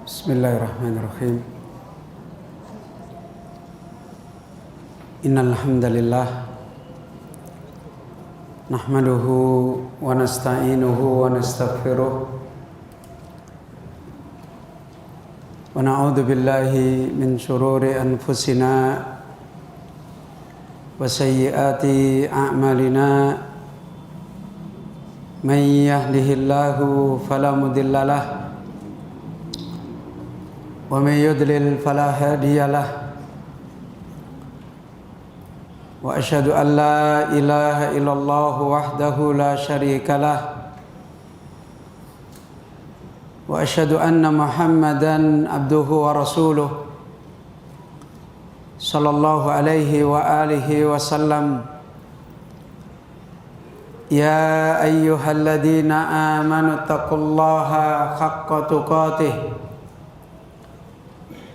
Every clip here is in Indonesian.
Bismillahirrahmanirrahim. Innal hamdalillah nahmaduhu wa nasta'inuhu wa nastaghfiruh wa na'udzu billahi min shururi anfusina wa sayyiati a'malina. May yahdihillahu fala mudhillalah wa may yudlil fala hadiyalah. Wa asyhadu an la ilaha illallah wahdahu la syarikalah wa asyhadu anna Muhammadan abduhu wa rasuluh sallallahu alaihi wa alihi wa sallam. Ya ayyuhalladzina amanu taqullaha haqqa tuqatih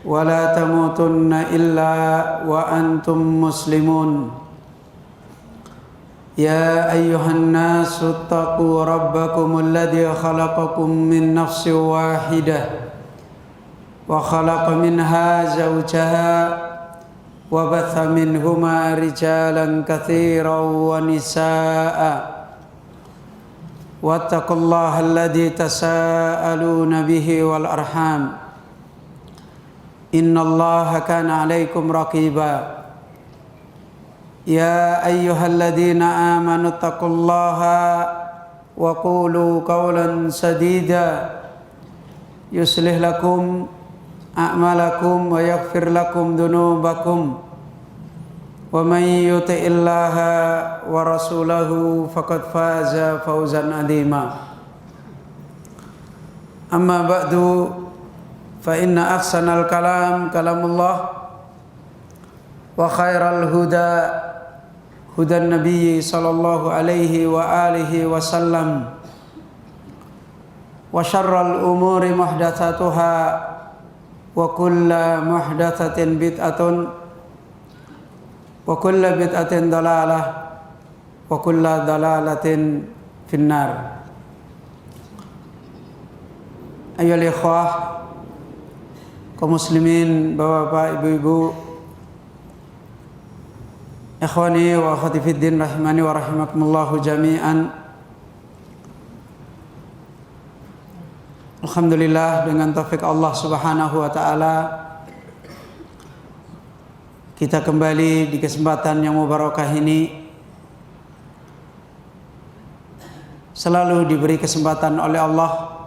wa la tamutunna illa wa antum muslimun. Ya ayyuhan nasu taqu rabbakumul ladzi khalaqakum min nafsin wahidah wa khalaqa minha zawjaha wa batha minhuma rijalan katsiran wa nisaa'a. Wattaqullaha alladzi tasaaluna bihi wal arham. Innallaha kana 'alaikum raqiba. Ya ayyuhalladzina amanu taqullaha wa qulu qawlan sadida yuslih lakum a'malakum wa yaghfir lakum dhunubakum wa may yuti'illaha wa rasulahu faqad faza fawzan 'azima. Amma ba'du, fa inna ahsanal kalam kalamullah wa khairal huda hudan nabiyyi sallallahu alaihi wa alihi wa sallam wa syarral umuri muhdatsatuha wa kullu muhdatsatin bid'atun wa kullu bid'atin dalalah wa kullu dalalatin finnar. Ayyuhal ikhwah kaum muslimin, bapak-bapak, ibu-ibu, ikhwani wa akhwati fiddin rahimani wa rahimakumullahu jami'an. Alhamdulillah, dengan taufik Allah subhanahu wa ta'ala, kita kembali di kesempatan yang mubarakah ini selalu diberi kesempatan oleh Allah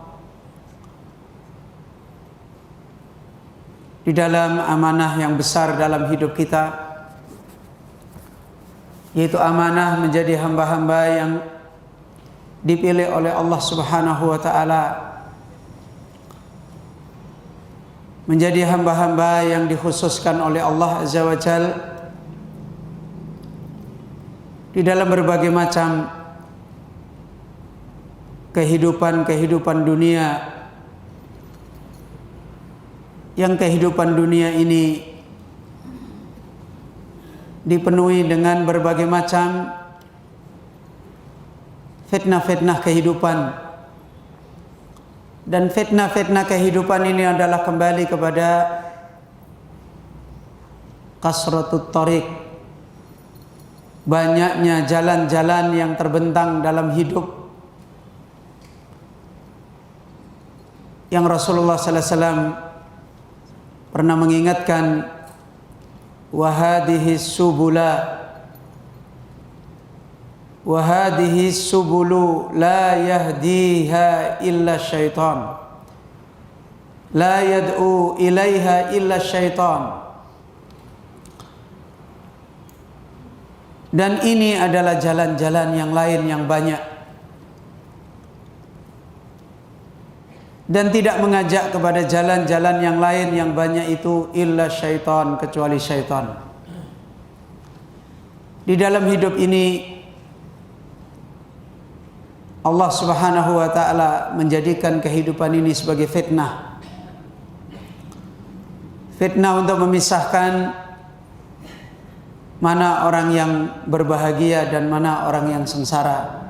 di dalam amanah yang besar dalam hidup kita, yaitu amanah menjadi hamba-hamba yang dipilih oleh Allah subhanahu wa ta'ala, menjadi hamba-hamba yang dikhususkan oleh Allah azza wa jal di dalam berbagai macam kehidupan dunia, yang kehidupan dunia ini dipenuhi dengan berbagai macam fitnah-fitnah kehidupan. Dan fitnah-fitnah kehidupan ini adalah kembali kepada kasratut thariq, banyaknya jalan-jalan yang terbentang dalam hidup, yang Rasulullah sallallahu alaihi wasallam pernah mengingatkan, wa hadhihi subulu la yahdiha illa syaitan, la yad'u ilaiha illa syaitan. Dan ini adalah jalan-jalan yang lain yang banyak, dan tidak mengajak kepada jalan-jalan yang lain yang banyak itu illa syaitan, kecuali syaitan. Di dalam hidup ini Allah subhanahu wa ta'ala menjadikan kehidupan ini sebagai fitnah. Fitnah untuk memisahkan mana orang yang berbahagia dan mana orang yang sengsara.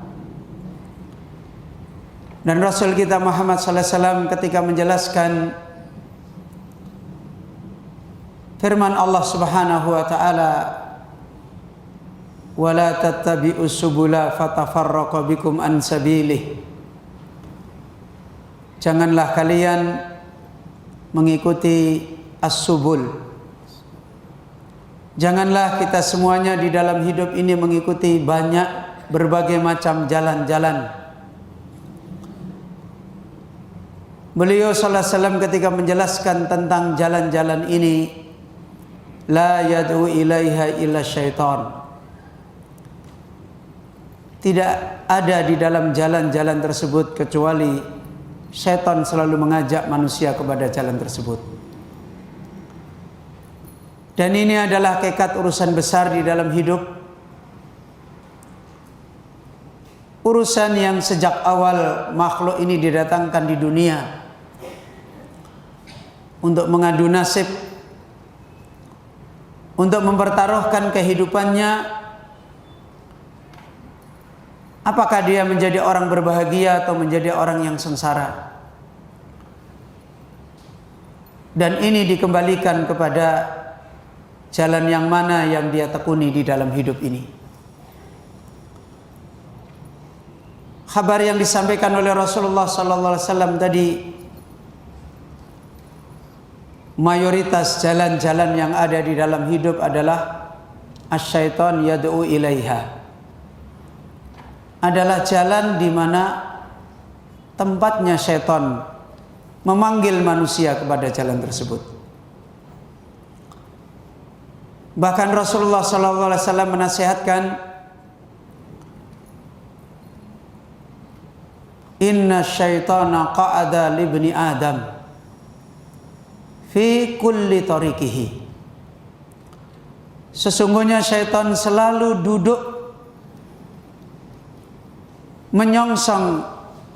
Dan Rasul kita Muhammad sallallahu alaihi wasallam ketika menjelaskan Firman Allah Subhanahu wa taala, "Wala tattabi'us subula fatafarraqa bikum an sabilih." Janganlah kalian mengikuti as-subul. Janganlah kita semuanya di dalam hidup ini mengikuti berbagai macam jalan-jalan. Beliau sallallahu alaihi wasallam ketika menjelaskan tentang jalan-jalan ini, la yad'u ilaiha illa syaitan. Tidak ada di dalam jalan-jalan tersebut kecuali syaitan selalu mengajak manusia kepada jalan tersebut. Dan ini adalah hakikat urusan besar di dalam hidup. Urusan yang sejak awal makhluk ini didatangkan di dunia untuk mengadu nasib, untuk mempertaruhkan kehidupannya, apakah dia menjadi orang berbahagia atau menjadi orang yang sengsara. Dan ini dikembalikan kepada jalan yang mana yang dia tekuni di dalam hidup ini. Kabar yang disampaikan oleh Rasulullah sallallahu alaihi wasallam tadi, mayoritas jalan-jalan yang ada di dalam hidup adalah asyaiton yad'u ilaiha. Adalah jalan di mana tempatnya syaitan memanggil manusia kepada jalan tersebut. Bahkan Rasulullah SAW menasihatkan, inna syaitana qa'ada libni Adam fi kulli tariqihi. Sesungguhnya syaitan selalu duduk menyongsong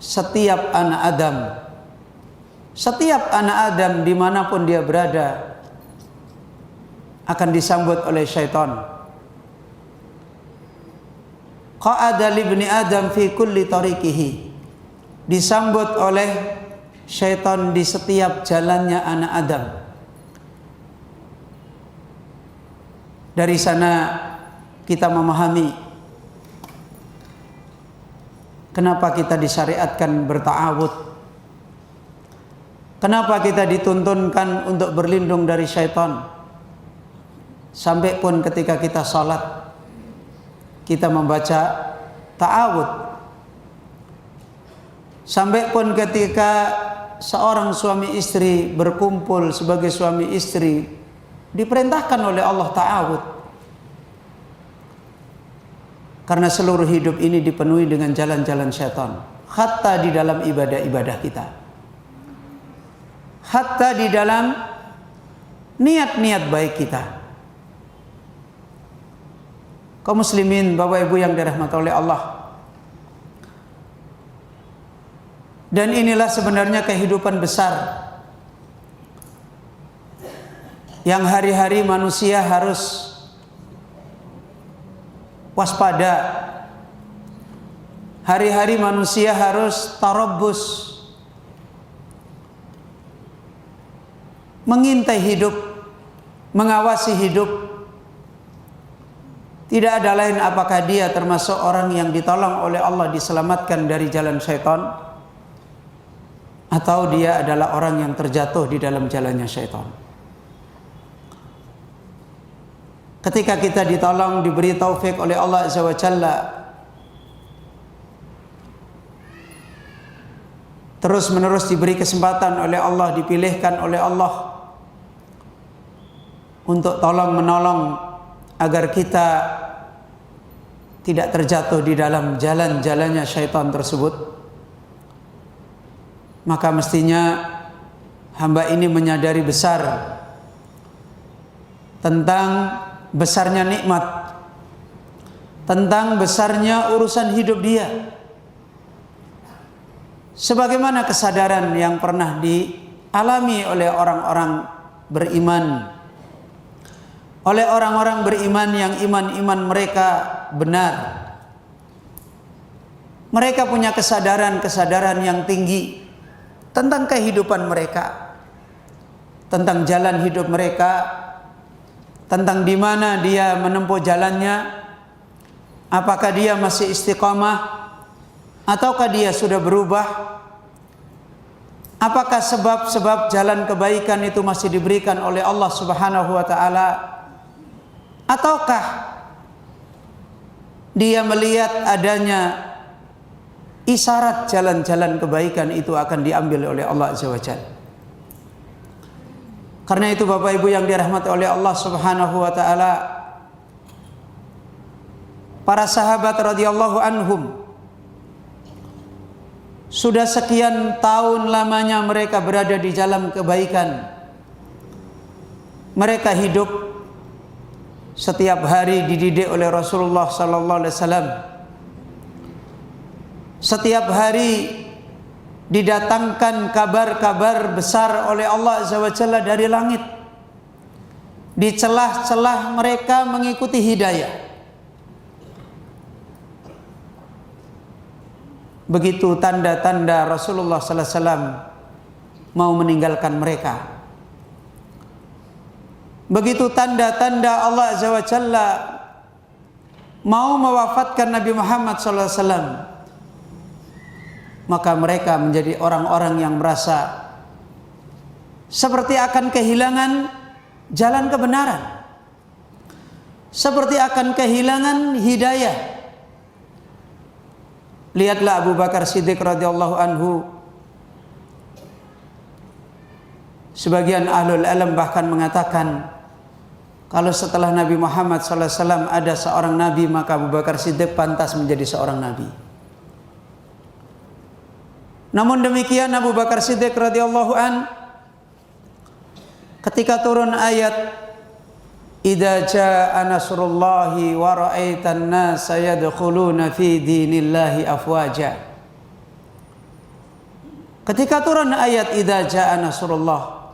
setiap anak Adam. Setiap anak Adam dimanapun dia berada akan disambut oleh syaitan. Qa'ada libni Adam fi kulli tariqihi. Disambut oleh syaitan di setiap jalannya anak Adam. Dari sana kita memahami kenapa kita disyariatkan berta'awud. Kenapa kita dituntunkan untuk berlindung dari syaitan. Sampai pun ketika kita salat, kita membaca ta'awud. Sampai pun ketika seorang suami istri berkumpul sebagai suami istri, diperintahkan oleh Allah ta'awud. Karena seluruh hidup ini dipenuhi dengan jalan-jalan syaitan. Hatta di dalam ibadah-ibadah kita. Hatta di dalam niat-niat baik kita. Kaum muslimin, Bapak Ibu yang dirahmati oleh Allah. Dan inilah sebenarnya kehidupan besar yang hari-hari manusia harus waspada. Hari-hari manusia harus tarabbus, mengintai hidup, mengawasi hidup. Tidak ada lain apakah dia termasuk orang yang ditolong oleh Allah, diselamatkan dari jalan syaitan, atau dia adalah orang yang terjatuh di dalam jalannya syaitan. Ketika kita ditolong, diberi taufik oleh Allah Azza wa Jalla, terus menerus diberi kesempatan oleh Allah, dipilihkan oleh Allah untuk tolong menolong agar kita tidak terjatuh di dalam jalan-jalannya syaitan tersebut, maka mestinya hamba ini menyadari besar tentang besarnya nikmat, tentang besarnya urusan hidup dia. Sebagaimana kesadaran yang pernah dialami oleh orang-orang beriman, oleh orang-orang beriman yang iman-iman mereka benar. Mereka punya kesadaran yang tinggi tentang kehidupan mereka, tentang jalan hidup mereka, tentang di mana dia menempuh jalannya, apakah dia masih istiqamah ataukah dia sudah berubah, apakah sebab-sebab jalan kebaikan itu masih diberikan oleh Allah Subhanahu wa taala, ataukah dia melihat adanya isyarat jalan-jalan kebaikan itu akan diambil oleh Allah Azza wa Jalla. Karena itu Bapak Ibu yang dirahmati oleh Allah Subhanahu wa taala, para sahabat radhiyallahu anhum sudah sekian tahun lamanya mereka berada di jalan kebaikan. Mereka hidup setiap hari dididik oleh Rasulullah sallallahu alaihi wasallam. Setiap hari didatangkan kabar-kabar besar oleh Allah Azza wa Jalla dari langit. Di celah-celah mereka mengikuti hidayah. Begitu tanda-tanda Rasulullah sallallahu alaihi wasallam mau meninggalkan mereka. Begitu tanda-tanda Allah Azza wa Jalla mau mewafatkan Nabi Muhammad sallallahu alaihi wasallam, maka mereka menjadi orang-orang yang merasa seperti akan kehilangan jalan kebenaran, seperti akan kehilangan hidayah. Lihatlah Abu Bakar Siddiq radhiyallahu anhu. Sebagian ahlul ilm bahkan mengatakan, kalau setelah Nabi Muhammad sallallahu alaihi wasallam ada seorang nabi, maka Abu Bakar Siddiq pantas menjadi seorang nabi. Namun demikian Abu Bakar Siddiq radhiyallahu an, ketika turun ayat idza jaa nasrullahi wa ra'aitan nasa yadkhuluna fi dinillahi afwaja. Ketika turun ayat idza jaa nasrullah,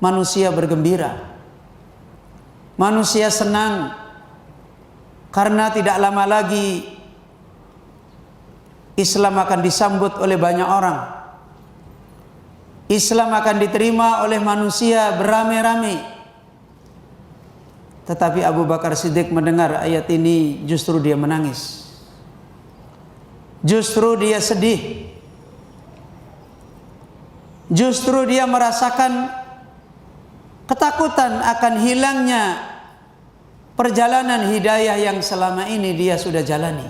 manusia bergembira. Manusia senang karena tidak lama lagi Islam akan disambut oleh banyak orang. Islam akan diterima oleh manusia beramai-ramai. Tetapi Abu Bakar Siddiq mendengar ayat ini, justru dia menangis. Justru dia sedih. Justru dia merasakan ketakutan akan hilangnya perjalanan hidayah yang selama ini dia sudah jalani,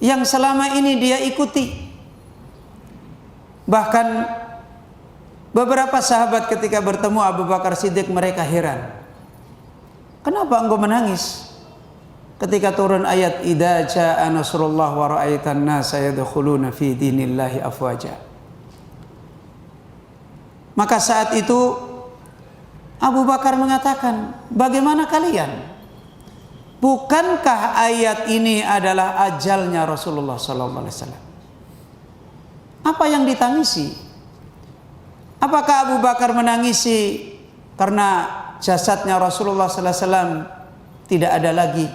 yang selama ini dia ikuti. Bahkan beberapa sahabat ketika bertemu Abu Bakar Siddiq, mereka heran, kenapa engkau menangis ketika turun ayat idza jaa nasrullah wa ra'aitan nasa yadkhuluna fi dinillahi afwaja. Maka saat itu Abu Bakar mengatakan, bagaimana kalian? Bukankah ayat ini adalah ajalnya Rasulullah sallallahu alaihi wasallam? Apa yang ditangisi? Apakah Abu Bakar menangisi karena jasadnya Rasulullah sallallahu alaihi wasallam tidak ada lagi?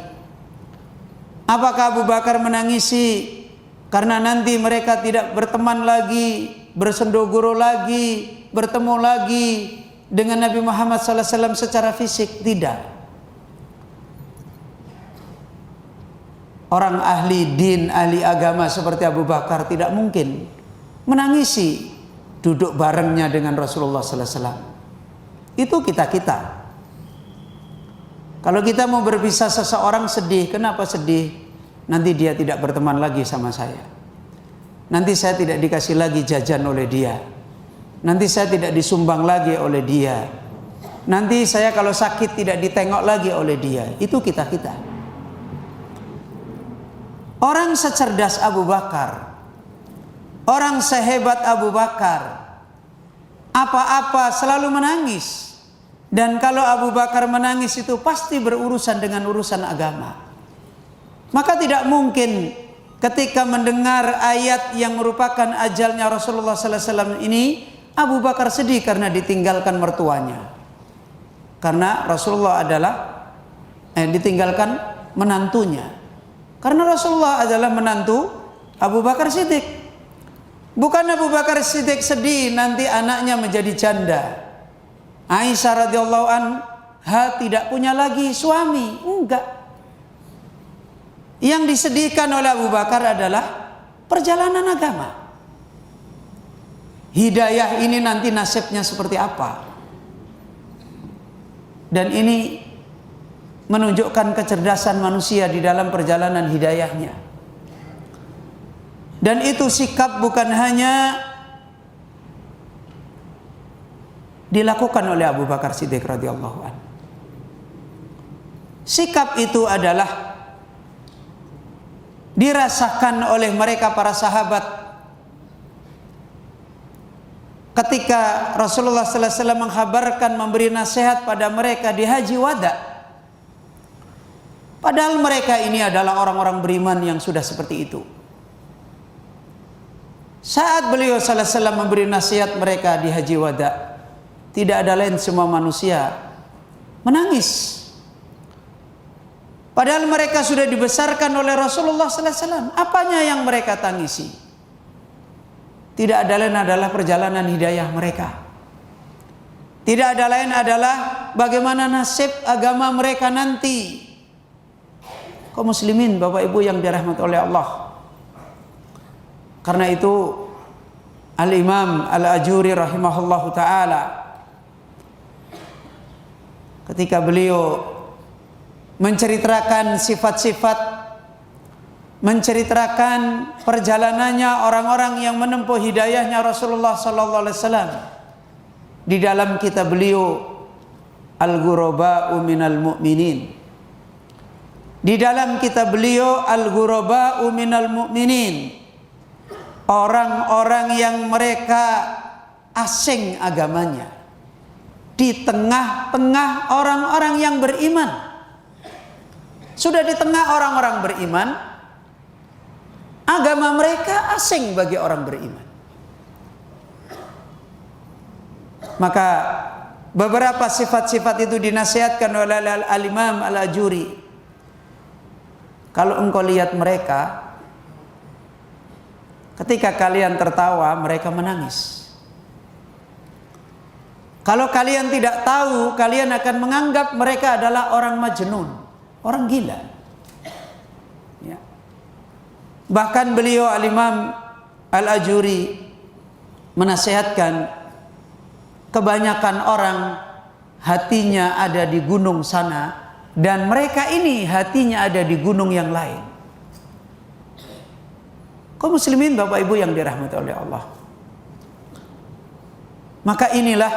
Apakah Abu Bakar menangisi karena nanti mereka tidak berteman lagi, bersendogoro lagi, bertemu lagi dengan Nabi Muhammad sallallahu alaihi wasallam secara fisik? Tidak. Orang ahli din, ahli agama seperti Abu Bakar tidak mungkin menangisi duduk barengnya dengan Rasulullah sallallahu alaihi wasallam. Itu kita-kita. Kalau kita mau berpisah seseorang sedih, kenapa sedih? Nanti dia tidak berteman lagi sama saya. Nanti saya tidak dikasih lagi jajan oleh dia. Nanti saya tidak disumbang lagi oleh dia. Nanti saya kalau sakit tidak ditengok lagi oleh dia. Itu kita-kita. Orang secerdas Abu Bakar, orang sehebat Abu Bakar, apa-apa selalu menangis. Dan kalau Abu Bakar menangis itu pasti berurusan dengan urusan agama. Maka tidak mungkin ketika mendengar ayat yang merupakan ajalnya Rasulullah sallallahu alaihi wasallam ini, Abu Bakar sedih karena ditinggalkan mertuanya. Karena Rasulullah adalah ditinggalkan menantunya. Karena Rasulullah adalah menantu Abu Bakar Siddiq. Bukan Abu Bakar Siddiq sedih nanti anaknya menjadi janda. Aisyah radhiyallahu an tidak punya lagi suami. Enggak. Yang disedihkan oleh Abu Bakar adalah perjalanan agama. Hidayah ini nanti nasibnya seperti apa? Dan ini menunjukkan kecerdasan manusia di dalam perjalanan hidayahnya. Dan itu sikap bukan hanya dilakukan oleh Abu Bakar Siddiq radhiyallahu anhu. Sikap itu adalah dirasakan oleh mereka para sahabat ketika Rasulullah sallallahu alaihi wasallam menghabarkan, memberi nasihat pada mereka di Haji Wada. Padahal mereka ini adalah orang-orang beriman yang sudah seperti itu. Saat beliau sallallahu alaihi wasallam memberi nasihat mereka di Haji Wada, tidak ada lain semua manusia menangis. Padahal mereka sudah dibesarkan oleh Rasulullah sallallahu alaihi wasallam. Apanya yang mereka tangisi? Tidak ada lain adalah perjalanan hidayah mereka. Tidak ada lain adalah bagaimana nasib agama mereka nanti. Kaum muslimin, Bapak Ibu yang dirahmati oleh Allah. Karena itu Al-Imam Al-Ajuri rahimahullahu ta'ala, ketika beliau menceritakan sifat-sifat, menceritakan perjalanannya orang-orang yang menempuh hidayahnya Rasulullah sallallahu alaihi wasallam, di dalam kitab beliau Al-Ghuraba'u minal Mu'minin, di dalam kitab beliau Al-Ghuraba'u minal Mu'minin, orang-orang yang mereka asing agamanya di tengah-tengah orang-orang yang beriman. Sudah di tengah orang-orang beriman, agama mereka asing bagi orang beriman. Maka beberapa sifat-sifat itu dinasihatkan oleh Al-Imam Al-Ajuri. Kalau engkau lihat mereka, ketika kalian tertawa, mereka menangis. Kalau kalian tidak tahu, kalian akan menganggap mereka adalah orang majnun, orang gila. Ya. Bahkan beliau Al-Imam Al-Ajuri menasihatkan, kebanyakan orang hatinya ada di gunung sana, dan mereka ini hatinya ada di gunung yang lain. Kaum muslimin, Bapak Ibu yang dirahmati oleh Allah. Maka inilah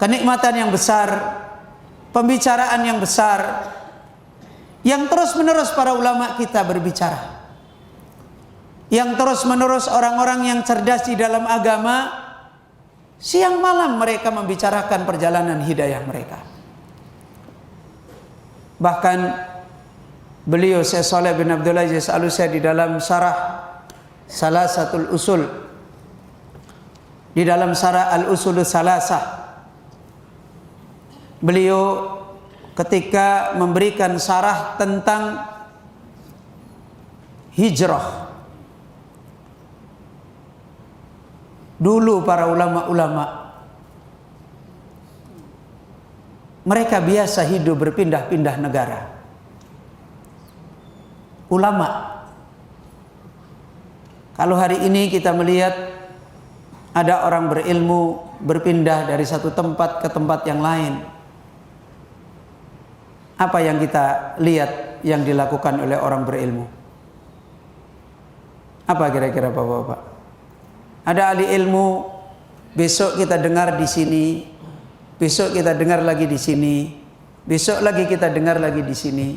kenikmatan yang besar, pembicaraan yang besar, yang terus menerus para ulama kita berbicara, yang terus menerus orang-orang yang cerdas di dalam agama, siang malam mereka membicarakan perjalanan hidayah mereka. Bahkan beliau Syekh Shalih bin Abdul Aziz Al-Utsaimin di dalam syarah Salasatul Usul, di dalam syarah Al-Usulus Salasah, beliau ketika memberikan syarah tentang hijrah, dulu para ulama-ulama mereka biasa hidup berpindah-pindah negara. Ulama, kalau hari ini kita melihat ada orang berilmu berpindah dari satu tempat ke tempat yang lain, apa yang kita lihat yang dilakukan oleh orang berilmu? Apa kira-kira Bapak-bapak? Ada ahli ilmu, besok kita dengar di sini, besok kita dengar lagi di sini, besok lagi kita dengar lagi di sini.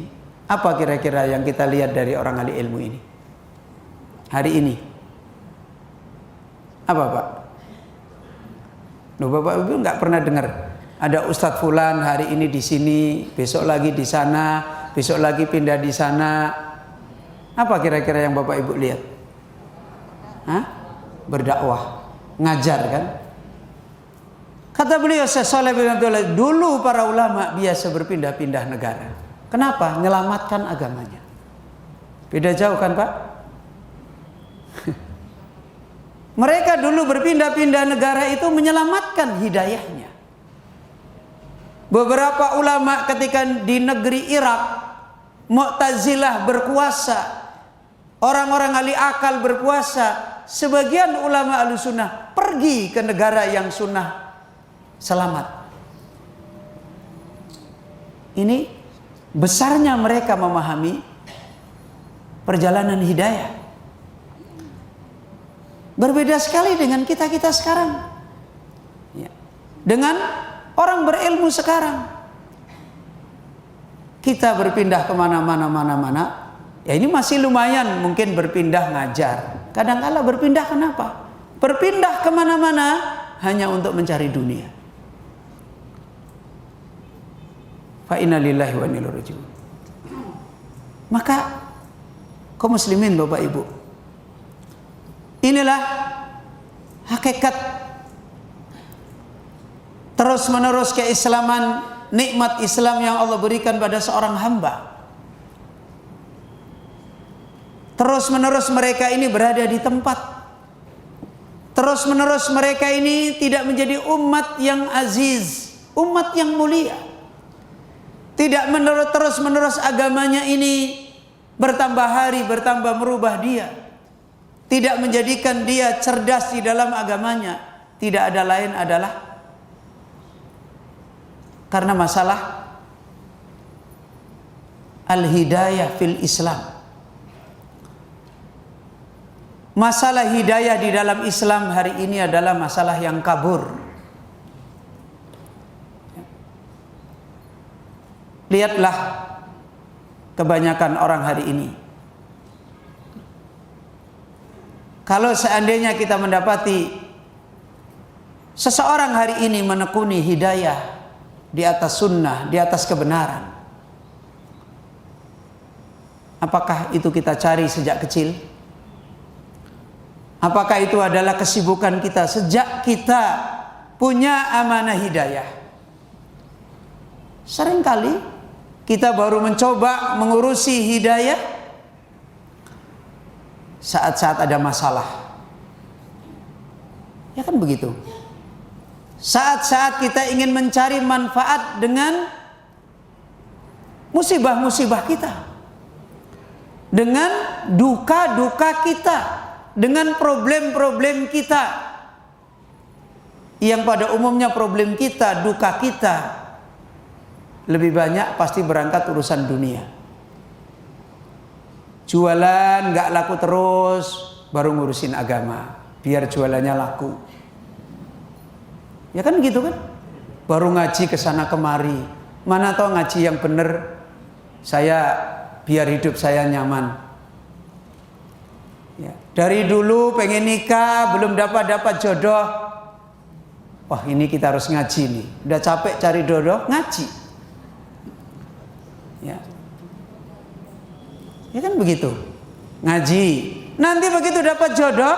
Apa kira-kira yang kita lihat dari orang ahli ilmu ini hari ini? Apa Pak? Loh, Bapak Ibu nggak pernah dengar ada Ustadz Fulan hari ini di sini, besok lagi di sana, besok lagi pindah di sana. Apa kira-kira yang Bapak Ibu lihat? Hah? Berdakwah, ngajar kan? Kata beliau Syekh Shalih bin Abdul Aziz, dulu para ulama biasa berpindah-pindah negara. Kenapa? Menyelamatkan agamanya. Beda jauh kan Pak? Mereka dulu berpindah-pindah negara itu menyelamatkan hidayahnya. Beberapa ulama ketika di negeri Irak, Mu'tazilah berkuasa, orang-orang ahli akal berkuasa, sebagian ulama Ahlussunnah pergi ke negara yang sunnah selamat. Ini besarnya mereka memahami perjalanan hidayah. Berbeda sekali dengan kita-kita sekarang, ya. Dengan orang berilmu sekarang. Kita berpindah kemana-mana, ya ini masih lumayan mungkin berpindah ngajar. Kadang-kala berpindah kenapa? Berpindah kemana-mana hanya untuk mencari dunia. Fa inna lillahi wa inna ilaihi raji'un. Maka kaum muslimin Bapak Ibu, inilah hakikat terus-menerus keislaman, nikmat Islam yang Allah berikan pada seorang hamba. Terus-menerus mereka ini berada di tempat. Terus-menerus mereka ini tidak menjadi umat yang aziz, umat yang mulia. Tidak terus-menerus agamanya ini bertambah hari, bertambah merubah dia. Tidak menjadikan dia cerdas di dalam agamanya. Tidak ada lain adalah karena masalah al-hidayah fil Islam. Masalah hidayah di dalam Islam hari ini adalah masalah yang kabur. Lihatlah kebanyakan orang hari ini. Kalau seandainya kita mendapati seseorang hari ini menekuni hidayah di atas sunnah, di atas kebenaran, apakah itu kita cari sejak kecil? Apakah itu adalah kesibukan kita sejak kita punya amanah hidayah? Seringkali kita baru mencoba mengurusi hidayah saat-saat ada masalah. Ya kan begitu? Saat-saat kita ingin mencari manfaat dengan musibah-musibah kita, dengan duka-duka kita, dengan problem-problem kita, yang pada umumnya problem kita, duka kita lebih banyak pasti berangkat urusan dunia. Jualan nggak laku terus, baru ngurusin agama, biar jualannya laku. Ya kan gitu kan? Baru ngaji ke sana kemari, mana tahu ngaji yang bener, saya biar hidup saya nyaman. Ya, dari dulu pengen nikah, belum dapat jodoh. Wah, ini kita harus ngaji nih. Udah capek cari jodoh, ngaji. Ya. Ya kan begitu. Ngaji. Nanti begitu dapat jodoh,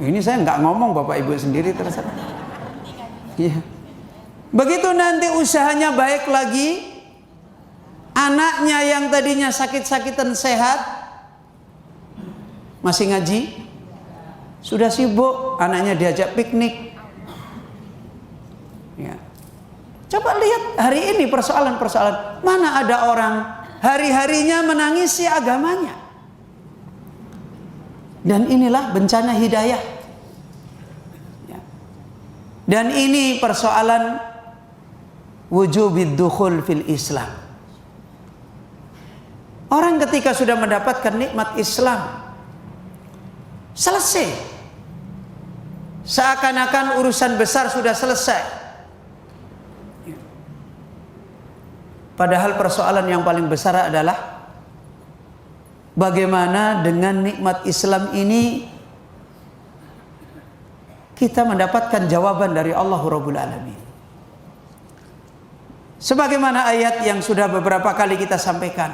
ini saya nggak ngomong, Bapak Ibu sendiri terserah. Ya. Begitu nanti usahanya baik lagi, anaknya yang tadinya sakit-sakitan sehat, masih ngaji, sudah sibuk, anaknya diajak piknik. Ya. Coba lihat hari ini persoalan-persoalan. Mana ada orang hari-harinya menangisi agamanya. Dan inilah bencana hidayah. Ya. Dan ini persoalan wujubid dukhul fil Islam. Orang ketika sudah mendapatkan nikmat Islam, selesai. Seakan-akan urusan besar sudah selesai. Padahal persoalan yang paling besar adalah bagaimana dengan nikmat Islam ini kita mendapatkan jawaban dari Allah Rabbul Alamin. Sebagaimana ayat yang sudah beberapa kali kita sampaikan,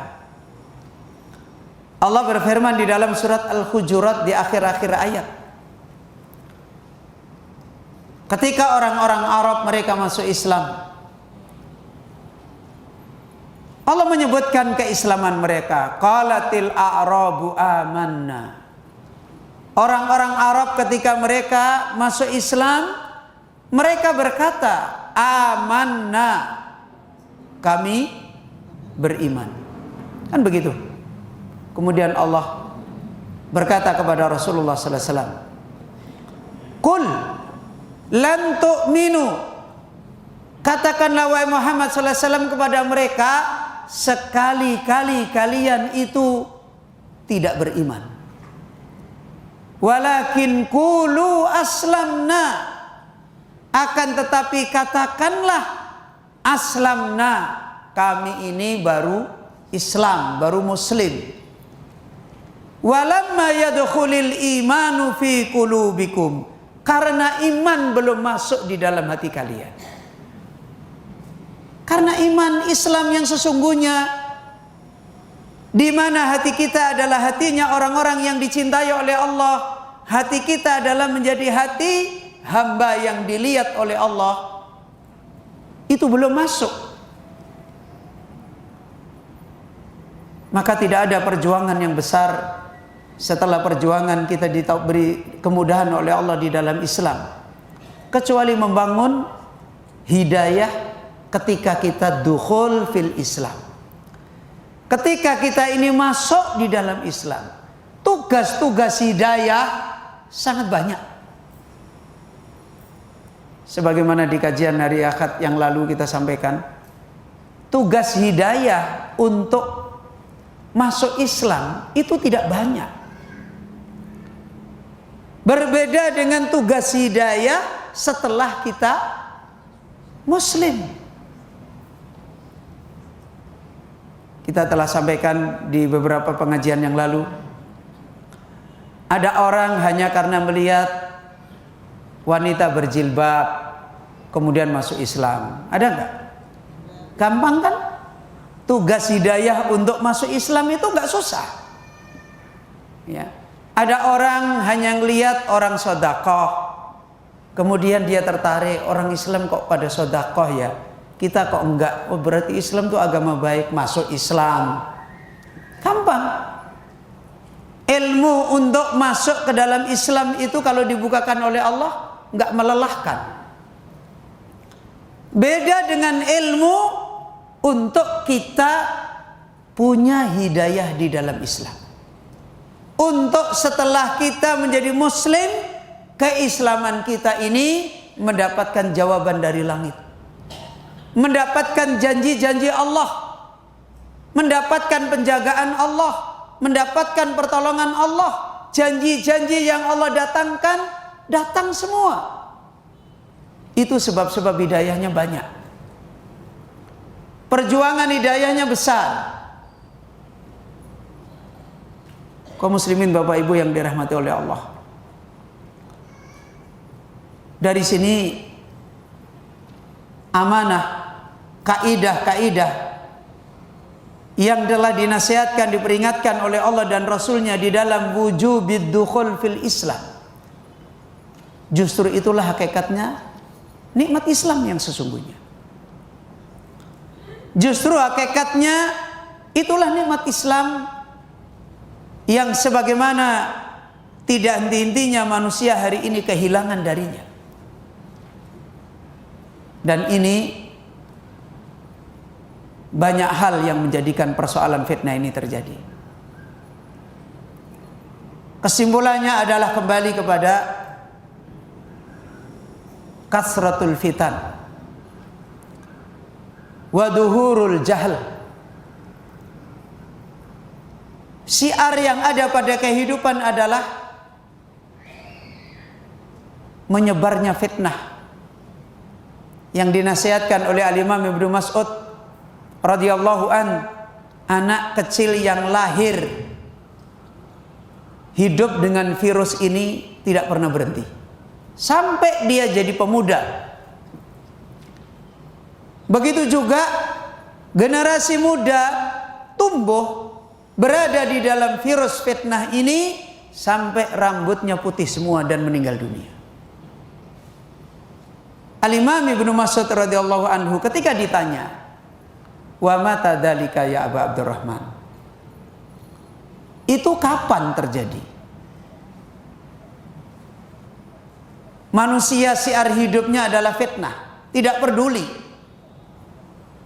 Allah berfirman di dalam surat Al-Hujurat di akhir-akhir ayat, ketika orang-orang Arab mereka masuk Islam, Allah menyebutkan keislaman mereka. Qalatil a'rabu amanna. Orang-orang Arab ketika mereka masuk Islam, Mereka berkata, amanna, kami beriman. Kan begitu. Kemudian Allah berkata kepada Rasulullah sallallahu alaihi wasallam, "Qul lan tu'minu." Katakanlah wahai Muhammad sallallahu alaihi wasallam kepada mereka, sekali-kali kalian itu tidak beriman. Walakin qulu aslamna, akan tetapi katakanlah aslamna, kami ini baru Islam, baru Muslim. Walamma yadkhulul imanu fi qulubikum, karena iman belum masuk di dalam hati kalian. Karena iman Islam yang sesungguhnya, di mana hati kita adalah hatinya orang-orang yang dicintai oleh Allah, hati kita adalah menjadi hati hamba yang dilihat oleh Allah, itu belum masuk. Maka tidak ada perjuangan yang besar setelah perjuangan kita diberi kemudahan oleh Allah di dalam Islam, kecuali membangun hidayah ketika kita dukhul fil Islam. Ketika kita ini masuk di dalam Islam, tugas-tugas hidayah sangat banyak. Sebagaimana di kajian hari Ahad yang lalu kita sampaikan, tugas hidayah untuk masuk Islam itu tidak banyak. Berbeda dengan tugas hidayah setelah kita Muslim. Kita telah sampaikan di beberapa pengajian yang lalu, ada orang hanya karena melihat wanita berjilbab kemudian masuk Islam. Ada enggak? Gampang kan? Tugas hidayah untuk masuk Islam itu enggak susah. Ya. Ada orang hanya melihat orang sedekah, kemudian dia tertarik, orang Islam kok pada sedekah ya, kita kok enggak. Oh, berarti Islam itu agama baik, masuk Islam. Gampang. Ilmu untuk masuk ke dalam Islam itu kalau dibukakan oleh Allah enggak melelahkan. Beda dengan ilmu untuk kita punya hidayah di dalam Islam. Untuk setelah kita menjadi Muslim, keislaman kita ini mendapatkan jawaban dari langit, mendapatkan janji-janji Allah, mendapatkan penjagaan Allah, mendapatkan pertolongan Allah. Janji-janji yang Allah datangkan, datang semua. Itu sebab-sebab hidayahnya banyak. Perjuangan hidayahnya besar. Kaum muslimin Bapak Ibu yang dirahmati oleh Allah, dari sini amanah, kaidah-kaidah yang telah dinasihatkan, diperingatkan oleh Allah dan Rasulnya di dalam wujubid dukhul fil Islam. Justru itulah hakikatnya nikmat Islam yang sesungguhnya. Justru hakikatnya itulah nikmat Islam yang sebagaimana tidak henti-hentinya manusia hari ini kehilangan darinya. Dan ini banyak hal yang menjadikan persoalan fitnah ini terjadi. Kesimpulannya adalah kembali kepada kasratul fitan wa duhurul jahl. Syiar yang ada pada kehidupan adalah menyebarnya fitnah, yang dinasihatkan oleh Al-Imam Ibnu Mas'ud radhiyallahu an, anak kecil yang lahir hidup dengan virus ini tidak pernah berhenti sampai dia jadi pemuda. Begitu juga generasi muda tumbuh berada di dalam virus fitnah ini sampai rambutnya putih semua dan meninggal dunia. Al-Imam Ibnu Mas'ud radhiyallahu anhu ketika ditanya, "Wa mata dzalika ya Aba Abdurrahman?" Itu kapan terjadi? Manusia syiar hidupnya adalah fitnah, tidak peduli.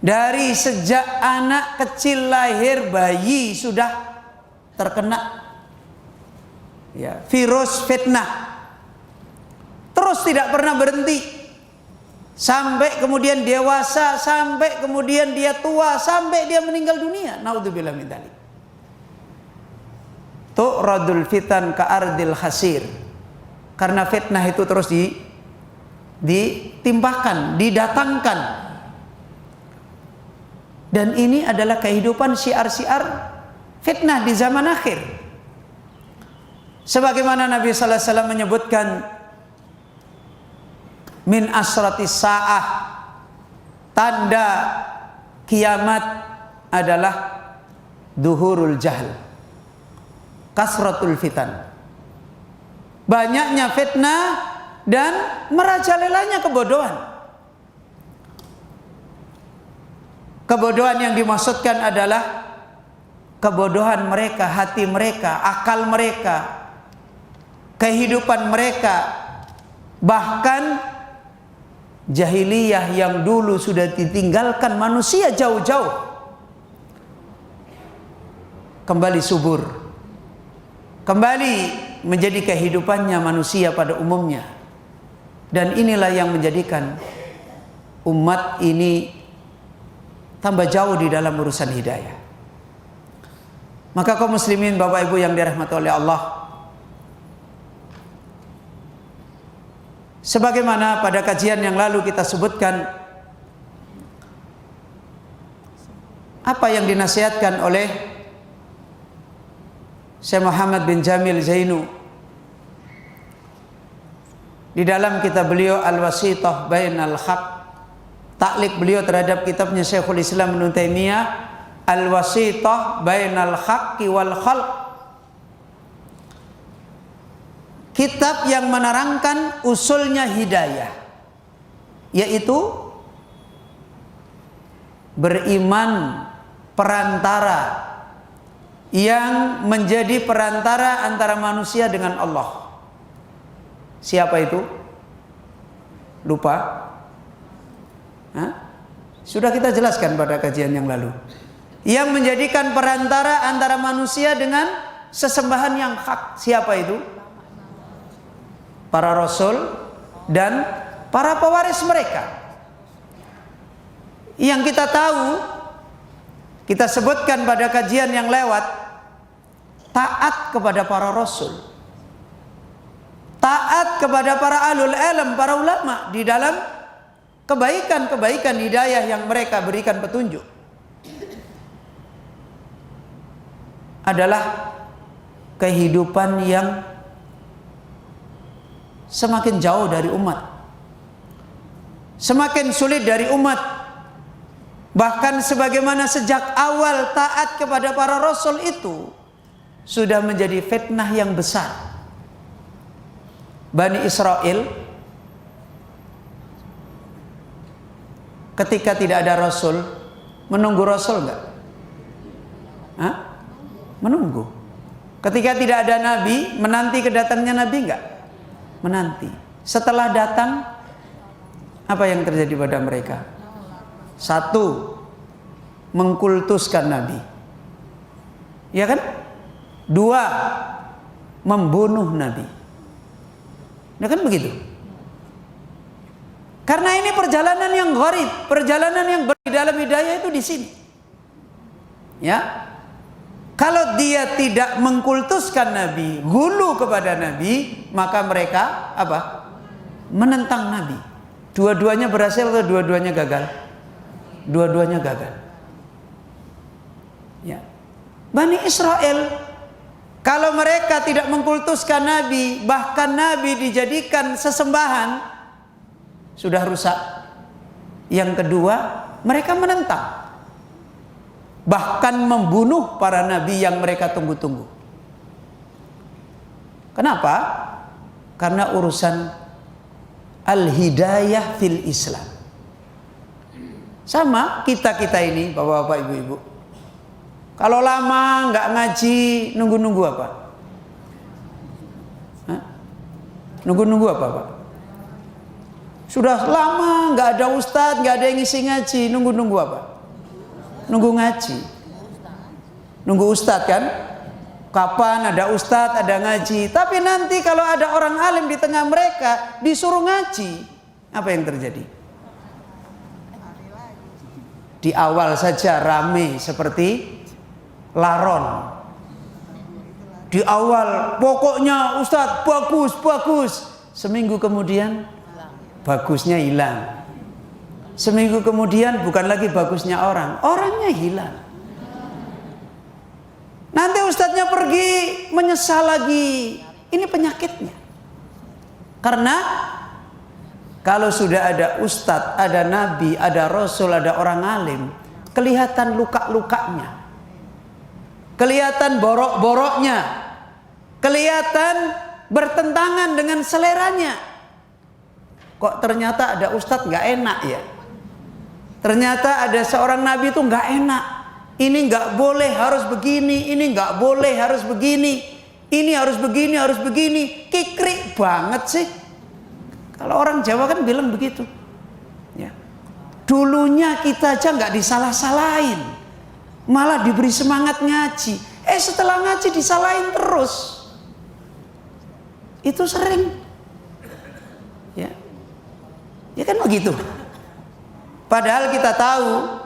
Dari sejak anak kecil lahir, bayi sudah terkena virus fitnah. Terus tidak pernah berhenti. Sampai kemudian dewasa, sampai kemudian dia tua, sampai dia meninggal dunia. Naudzubillah min dzalik. Tu'radul fitan ka'ardil khasir. Karena fitnah itu terus ditimpakan, didatangkan. Dan ini adalah kehidupan syiar-syiar fitnah di zaman akhir. Sebagaimana Nabi sallallahu alaihi wasallam menyebutkan, min asratis sa'ah, tanda kiamat adalah duhurul jahl, kasratul fitan, banyaknya fitnah dan merajalelanya kebodohan. Kebodohan yang dimaksudkan adalah kebodohan mereka, hati mereka, akal mereka, kehidupan mereka, bahkan jahiliyah yang dulu sudah ditinggalkan manusia jauh-jauh, kembali subur, kembali menjadi kehidupannya manusia pada umumnya. Dan inilah yang menjadikan umat ini tambah jauh di dalam urusan hidayah. Maka kaum muslimin, Bapak Ibu yang dirahmati oleh Allah, sebagaimana pada kajian yang lalu kita sebutkan, apa yang dinasihatkan oleh Syekh Muhammad bin Jamil Zainu di dalam kitab beliau Al-Wasithah Bainal Haq, taklik beliau terhadap kitabnya Syekhul Islam Ibnu Taimiyah Al-Wasithah Bainal Haqqi wal Khalq, kitab yang menerangkan usulnya hidayah, yaitu beriman perantara yang menjadi perantara antara manusia dengan Allah. Siapa itu? Lupa? Sudah kita jelaskan pada kajian yang lalu. Yang menjadikan perantara antara manusia dengan sesembahan yang hak. Siapa itu? Para rasul dan para pewaris mereka. Yang kita tahu, kita sebutkan pada kajian yang lewat, taat kepada para rasul, taat kepada para ahlul ilm, para ulama di dalam kebaikan-kebaikan hidayah yang mereka berikan petunjuk, adalah kehidupan yang semakin jauh dari umat, semakin sulit dari umat. Bahkan sebagaimana sejak awal taat kepada para rasul itu sudah menjadi fitnah yang besar. Bani Israel ketika tidak ada rasul, menunggu rasul enggak? Menunggu. Ketika tidak ada nabi, menanti kedatangnya nabi enggak? Menanti. Setelah datang, apa yang terjadi pada mereka? Satu, mengkultuskan nabi, ya kan? Dua, membunuh nabi, ya kan begitu? Karena ini perjalanan yang gharib, perjalanan yang di dalam hidayah itu di sini. Ya, kalau dia tidak mengkultuskan nabi, gulu kepada nabi, maka mereka apa? Menentang nabi. Dua-duanya berhasil atau dua-duanya gagal? Dua-duanya gagal. Ya. Bani Israel, kalau mereka tidak mengkultuskan nabi, bahkan nabi dijadikan sesembahan, sudah rusak. Yang kedua, mereka menentang, bahkan membunuh para nabi yang mereka tunggu-tunggu. Kenapa? Karena urusan al-hidayah fil Islam. Sama kita-kita ini, bapak-bapak, ibu-ibu, kalau lama nggak ngaji, nunggu-nunggu apa? Nunggu-nunggu apa, Pak? Sudah lama nggak ada ustadz, nggak ada yang ngisi ngaji. Nunggu apa? Nunggu ngaji. Nunggu ustadz kan? Kapan ada ustadz, ada ngaji. Tapi nanti kalau ada orang alim di tengah mereka disuruh ngaji, apa yang terjadi? Di awal saja rame seperti laron. Di awal pokoknya ustadz bagus. Seminggu kemudian bagusnya hilang. Seminggu kemudian bukan lagi bagusnya orang, orangnya hilang. Nanti ustadznya pergi, menyesal lagi. Ini penyakitnya. Karena kalau sudah ada ustadz, ada nabi, ada rasul, ada orang alim, kelihatan luka-lukanya, kelihatan borok-boroknya, kelihatan bertentangan dengan seleranya. Kok ternyata ada ustadz nggak enak ya? Ternyata ada seorang nabi itu nggak enak. Ini nggak boleh, harus begini. Ini nggak boleh, harus begini. Ini harus begini, harus begini. Kikrik banget sih. Kalau orang Jawa kan bilang begitu. Ya. Dulunya kita aja nggak disalah-salahin, malah diberi semangat ngaji. Setelah ngaji disalahin terus. Itu sering. Ya kan begitu. Padahal kita tahu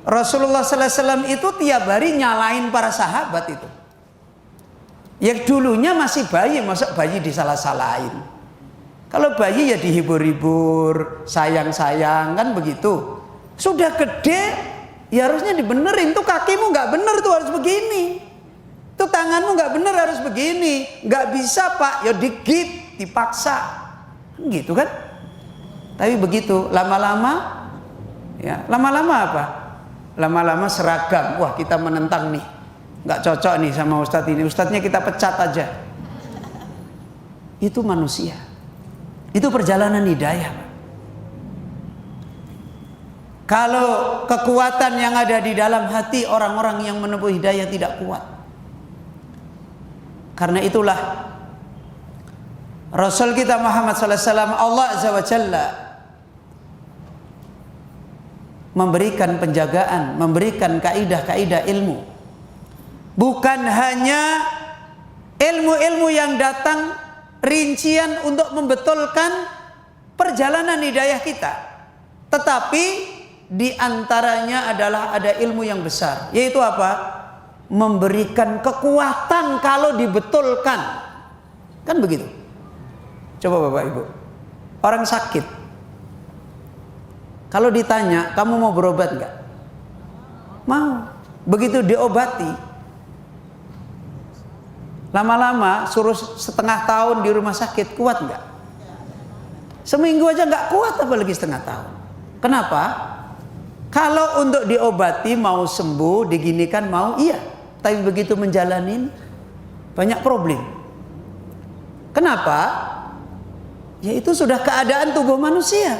Rasulullah sallallahu alaihi wasallam itu tiap hari nyalain para sahabat itu. Yang dulunya masih bayi, masa bayi disalah-salahin. Kalau bayi ya dihibur-hibur, sayang-sayang, kan begitu. Sudah gede, ya harusnya dibenerin. Tuh kakimu nggak bener tuh, harus begini. Tuh tanganmu nggak bener, harus begini. Nggak bisa pak, ya digigit, dipaksa, gitu kan? Tapi begitu, lama-lama, ya lama-lama apa? Lama-lama seragam. Wah, kita menentang nih, nggak cocok nih sama ustadz ini. Ustadznya kita pecat aja. Itu manusia. Itu perjalanan hidayah. Kalau kekuatan yang ada di dalam hati orang-orang yang menempuh hidayah tidak kuat. Karena itulah Rasul kita Muhammad sallallahu alaihi wasallam, Allah azza wa jalla memberikan penjagaan, memberikan kaidah-kaidah ilmu. Bukan hanya ilmu-ilmu yang datang rincian untuk membetulkan perjalanan hidayah kita, tetapi di antaranya adalah ada ilmu yang besar, yaitu apa? Memberikan kekuatan kalau dibetulkan. Kan begitu. Coba Bapak Ibu, orang sakit, kalau ditanya, kamu mau berobat enggak? Mau. Begitu diobati, lama-lama suruh setengah tahun di rumah sakit, kuat enggak? Seminggu aja enggak kuat, apalagi setengah tahun. Kenapa? Kalau untuk diobati mau sembuh, diginikan mau, iya. Tapi begitu menjalanin, banyak problem. Kenapa? Ya itu sudah keadaan tubuh manusia.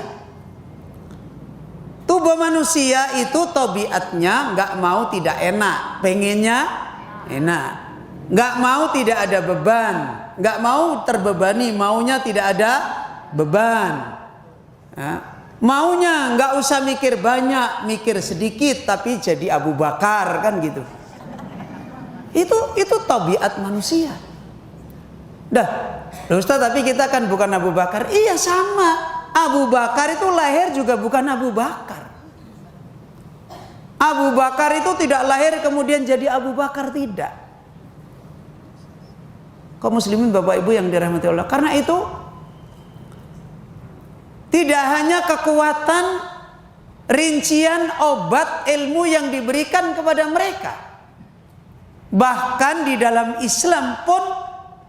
Tubuh manusia itu tabiatnya nggak mau tidak enak, pengennya enak. Nggak mau tidak ada beban, nggak mau terbebani, maunya tidak ada beban. Ya. Maunya nggak usah mikir banyak, mikir sedikit tapi jadi Abu Bakar, kan gitu. Itu tabiat manusia. Dah, Ustaz, tapi kita kan bukan Abu Bakar. Iya sama. Abu Bakar itu lahir juga bukan Abu Bakar. Abu Bakar itu tidak lahir kemudian jadi Abu Bakar, tidak. Kaum muslimin Bapak Ibu yang dirahmati Allah. Karena itu tidak hanya kekuatan rincian obat ilmu yang diberikan kepada mereka. Bahkan di dalam Islam pun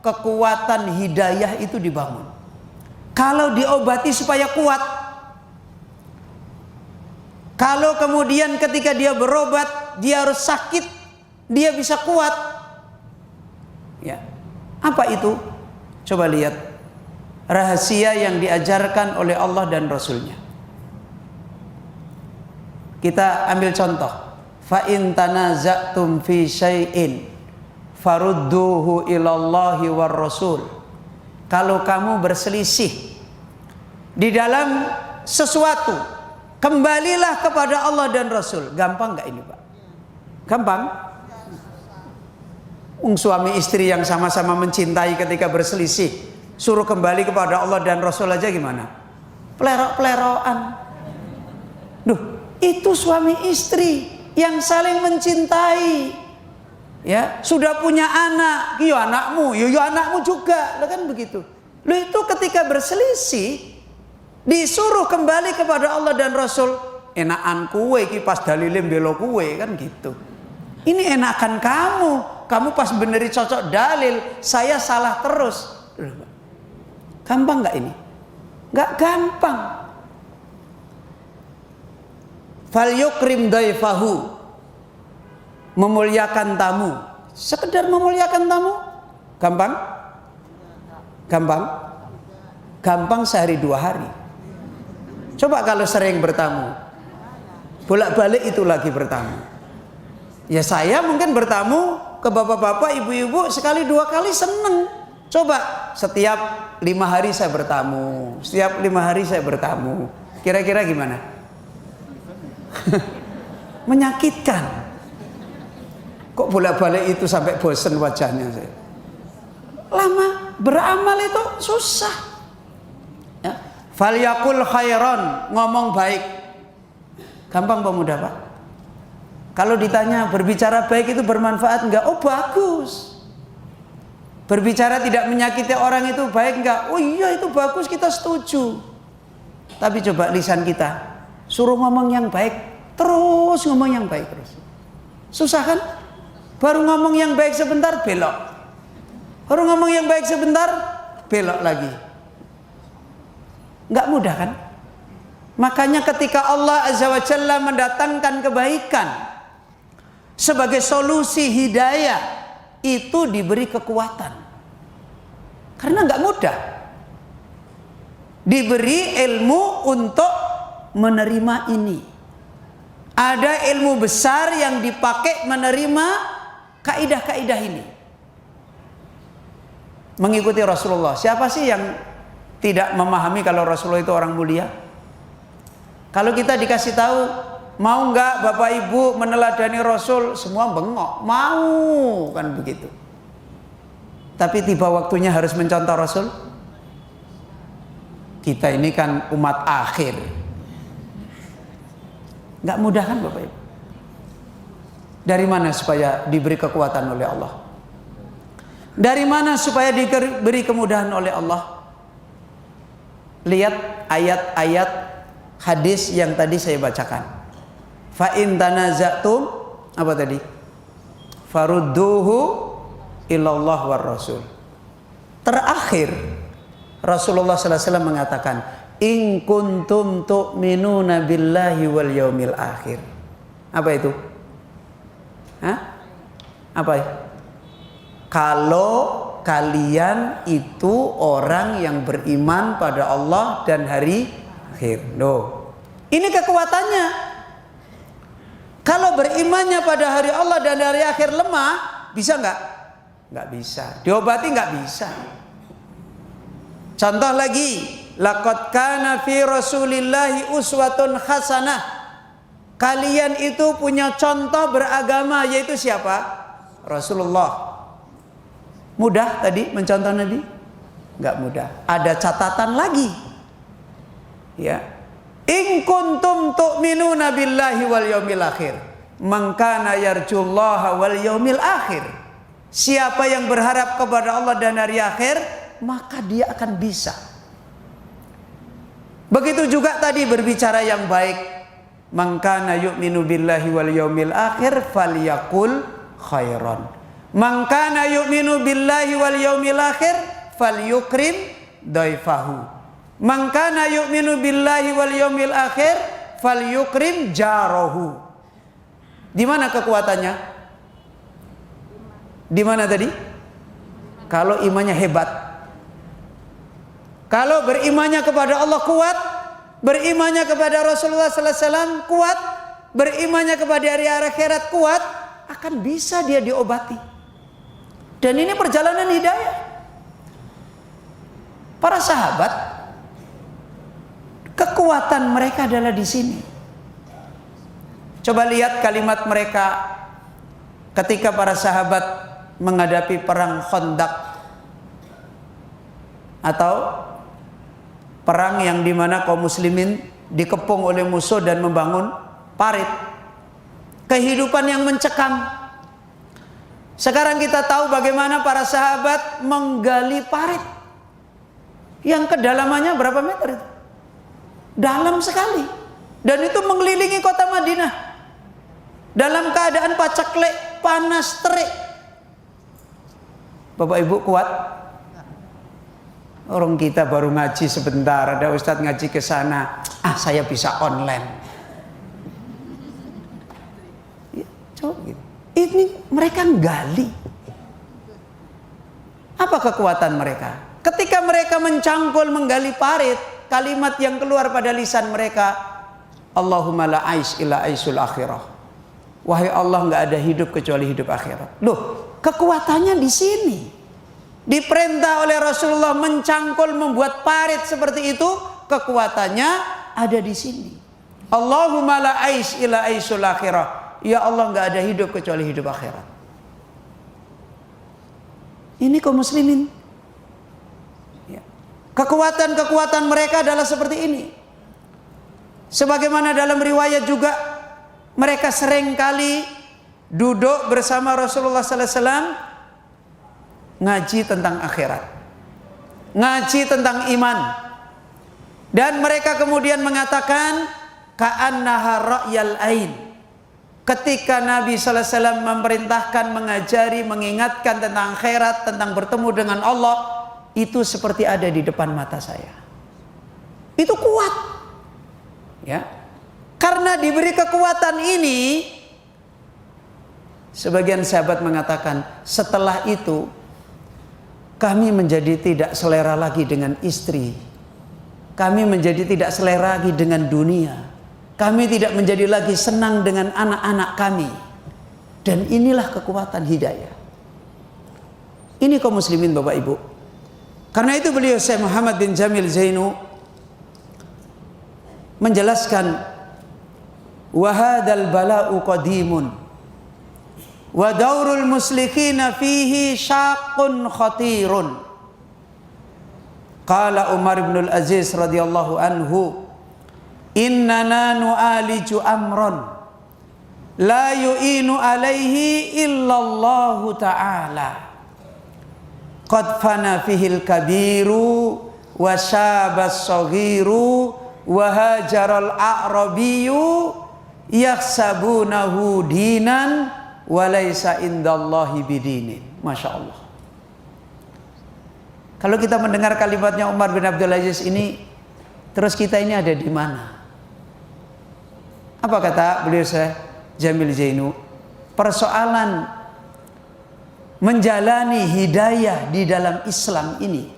kekuatan hidayah itu dibangun. Kalau diobati supaya kuat. Kalau kemudian ketika dia berobat, dia harus sakit, dia bisa kuat. Ya. Apa itu? Coba lihat rahasia yang diajarkan oleh Allah dan Rasulnya. Kita ambil contoh. Fa in tanaza'tum fi syai'in farudduhu ilallahi war rasul. Kalau kamu berselisih di dalam sesuatu, kembalilah kepada Allah dan Rasul. Gampang nggak ini, Pak? Gampang? Suami istri yang sama-sama mencintai ketika berselisih, suruh kembali kepada Allah dan Rasul aja gimana? Pelerok-pelerokan. Duh, itu suami istri yang saling mencintai. Ya, sudah punya anak, yo anakmu, yo anakmu juga, lo kan begitu. Lo itu ketika berselisih disuruh kembali kepada Allah dan Rasul, enakan kue ki pas dalilin belo kue kan gitu. Ini enakan kamu pas beneri cocok dalil, saya salah terus. Gampang nggak ini? Nggak gampang. Fal yukrim daifahu, memuliakan tamu. Sekedar memuliakan tamu gampang? Gampang? Gampang sehari 2 hari. Coba kalau sering bertamu, bolak-balik itu lagi bertamu. Ya saya mungkin bertamu ke bapak-bapak, ibu-ibu sekali 2 kali seneng. Coba setiap 5 hari saya bertamu, setiap 5 hari saya bertamu. Kira-kira gimana? Menyakitkan. Kok bolak-balik itu sampai bosen wajahnya saya. Lama beramal itu susah. Ya. Falyakul khairan, ngomong baik. Gampang pemuda, Pak. Kalau ditanya berbicara baik itu bermanfaat enggak? Oh bagus. Berbicara tidak menyakiti orang itu baik enggak? Oh iya itu bagus, kita setuju. Tapi coba lisan kita suruh ngomong yang baik, terus ngomong yang baik terus. Susah kan? Baru ngomong yang baik sebentar belok. Baru ngomong yang baik sebentar belok lagi. Enggak mudah kan? Makanya ketika Allah Azza wa Jalla mendatangkan kebaikan sebagai solusi hidayah, itu diberi kekuatan. Karena enggak mudah. Diberi ilmu untuk menerima ini. Ada ilmu besar yang dipakai menerima kaidah-kaidah ini. Mengikuti Rasulullah. Siapa sih yang tidak memahami kalau Rasulullah itu orang mulia? Kalau kita dikasih tahu, mau nggak Bapak Ibu meneladani Rasul? Semua bengok, mau kan begitu. Tapi tiba waktunya harus mencontoh Rasul. Kita ini kan umat akhir. Nggak mudah kan Bapak Ibu? Dari mana supaya diberi kekuatan oleh Allah? Dari mana supaya diberi kemudahan oleh Allah? Lihat ayat-ayat hadis yang tadi saya bacakan. Fa in tanaza'tum, apa tadi? Farudduhu ilallah war rasul. Terakhir Rasulullah sallallahu alaihi wasallam mengatakan, in kuntum tu'minuna billahi wal yaumil akhir. Apa itu? Hah? Apa ya? Kalau kalian itu orang yang beriman pada Allah dan hari akhir. Loh. Ini kekuatannya. Kalau berimannya pada hari Allah dan hari akhir lemah, bisa nggak? Nggak bisa. Diobati nggak bisa. Contoh lagi, laqad kana fi Rasulillahi uswatun hasanah. Kalian itu punya contoh beragama, yaitu siapa? Rasulullah. Mudah tadi mencontoh Nabi? Enggak mudah. Ada catatan lagi. Ya. In kuntum tu'minuna billahi wal yaumil akhir, man kana yarjullaha wal yaumil akhir. Siapa yang berharap kepada Allah dan hari akhir, maka dia akan bisa. Begitu juga tadi berbicara yang baik. Man kana yu'minu billahi wal yaumil akhir falyaqul khairan. Man kana yu'minu billahi wal yaumil akhir falyukrim daifahu. Man kana yu'minu billahi wal yaumil akhir falyukrim jarahu. Di mana kekuatannya? Di mana tadi? Kalau imannya hebat. Kalau berimannya kepada Allah kuat, berimannya kepada Rasulullah sallallahu alaihi wasallam kuat, berimannya kepada hari akhirat kuat, akan bisa dia diobati. Dan ini perjalanan hidayah. Para sahabat Kekuatan mereka adalah di sini. Coba lihat kalimat mereka ketika para sahabat menghadapi perang Khandaq, atau perang yang dimana kaum muslimin dikepung oleh musuh dan membangun parit. Kehidupan yang mencekam. Sekarang kita tahu bagaimana para sahabat menggali parit yang kedalamannya berapa meter itu? Dalam sekali. Dan itu mengelilingi kota Madinah dalam keadaan paceklik, panas terik. Bapak Ibu kuat? Orang kita baru ngaji sebentar, ada ustadz ngaji ke sana, saya bisa online. Ya, coba gitu. Ini mereka gali. Apa kekuatan mereka? Ketika mereka mencangkul menggali parit, kalimat yang keluar pada lisan mereka, Allahumma la ais illa aisul akhirah. Wahai Allah, nggak ada hidup kecuali hidup akhirat. Loh, kekuatannya di sini. Diperintah oleh Rasulullah mencangkul membuat parit seperti itu, kekuatannya ada di sini. Allahumma la ais illa aisul akhirah. Ya Allah, nggak ada hidup kecuali hidup akhirat. Ini kaum muslimin. Ya. Kekuatan-kekuatan mereka adalah seperti ini. Sebagaimana dalam riwayat juga, mereka sering kali duduk bersama Rasulullah sallallahu alaihi wasallam ngaji tentang akhirat, ngaji tentang iman, dan mereka kemudian mengatakan ka'annaha ra'yal ain. Ketika Nabi sallallahu alaihi wasallam memerintahkan, mengajari, mengingatkan tentang akhirat, tentang bertemu dengan Allah, itu seperti ada di depan mata saya. Itu kuat, ya. Karena diberi kekuatan ini, sebagian sahabat mengatakan, setelah itu kami menjadi tidak selera lagi dengan istri. Kami menjadi tidak selera lagi dengan dunia. Kami tidak menjadi lagi senang dengan anak-anak kami. Dan inilah kekuatan hidayah. Ini kaum muslimin Bapak Ibu. Karena itu beliau Syekh Muhammad bin Jamil Zainu menjelaskan, wa hadzal bala'u qadimun wa daurul muslikhina fihi syaqqun khatirun. Qala Umar bin al-Aziz radhiyallahu anhu, innana nu'aliju amran la yu'inu alaihi illallahu ta'ala qad fana fihil kabiru wa syabas saghiru wa hajaral a'rabiyyu yakhsabunahu dinan walaysa indallahi bidinin. Masya Allah. Kalau kita mendengar kalimatnya Umar bin Abdul Aziz ini, terus kita ini ada di mana? Apa kata beliau Syekh Jamil Zainu? Persoalan menjalani hidayah di dalam Islam ini,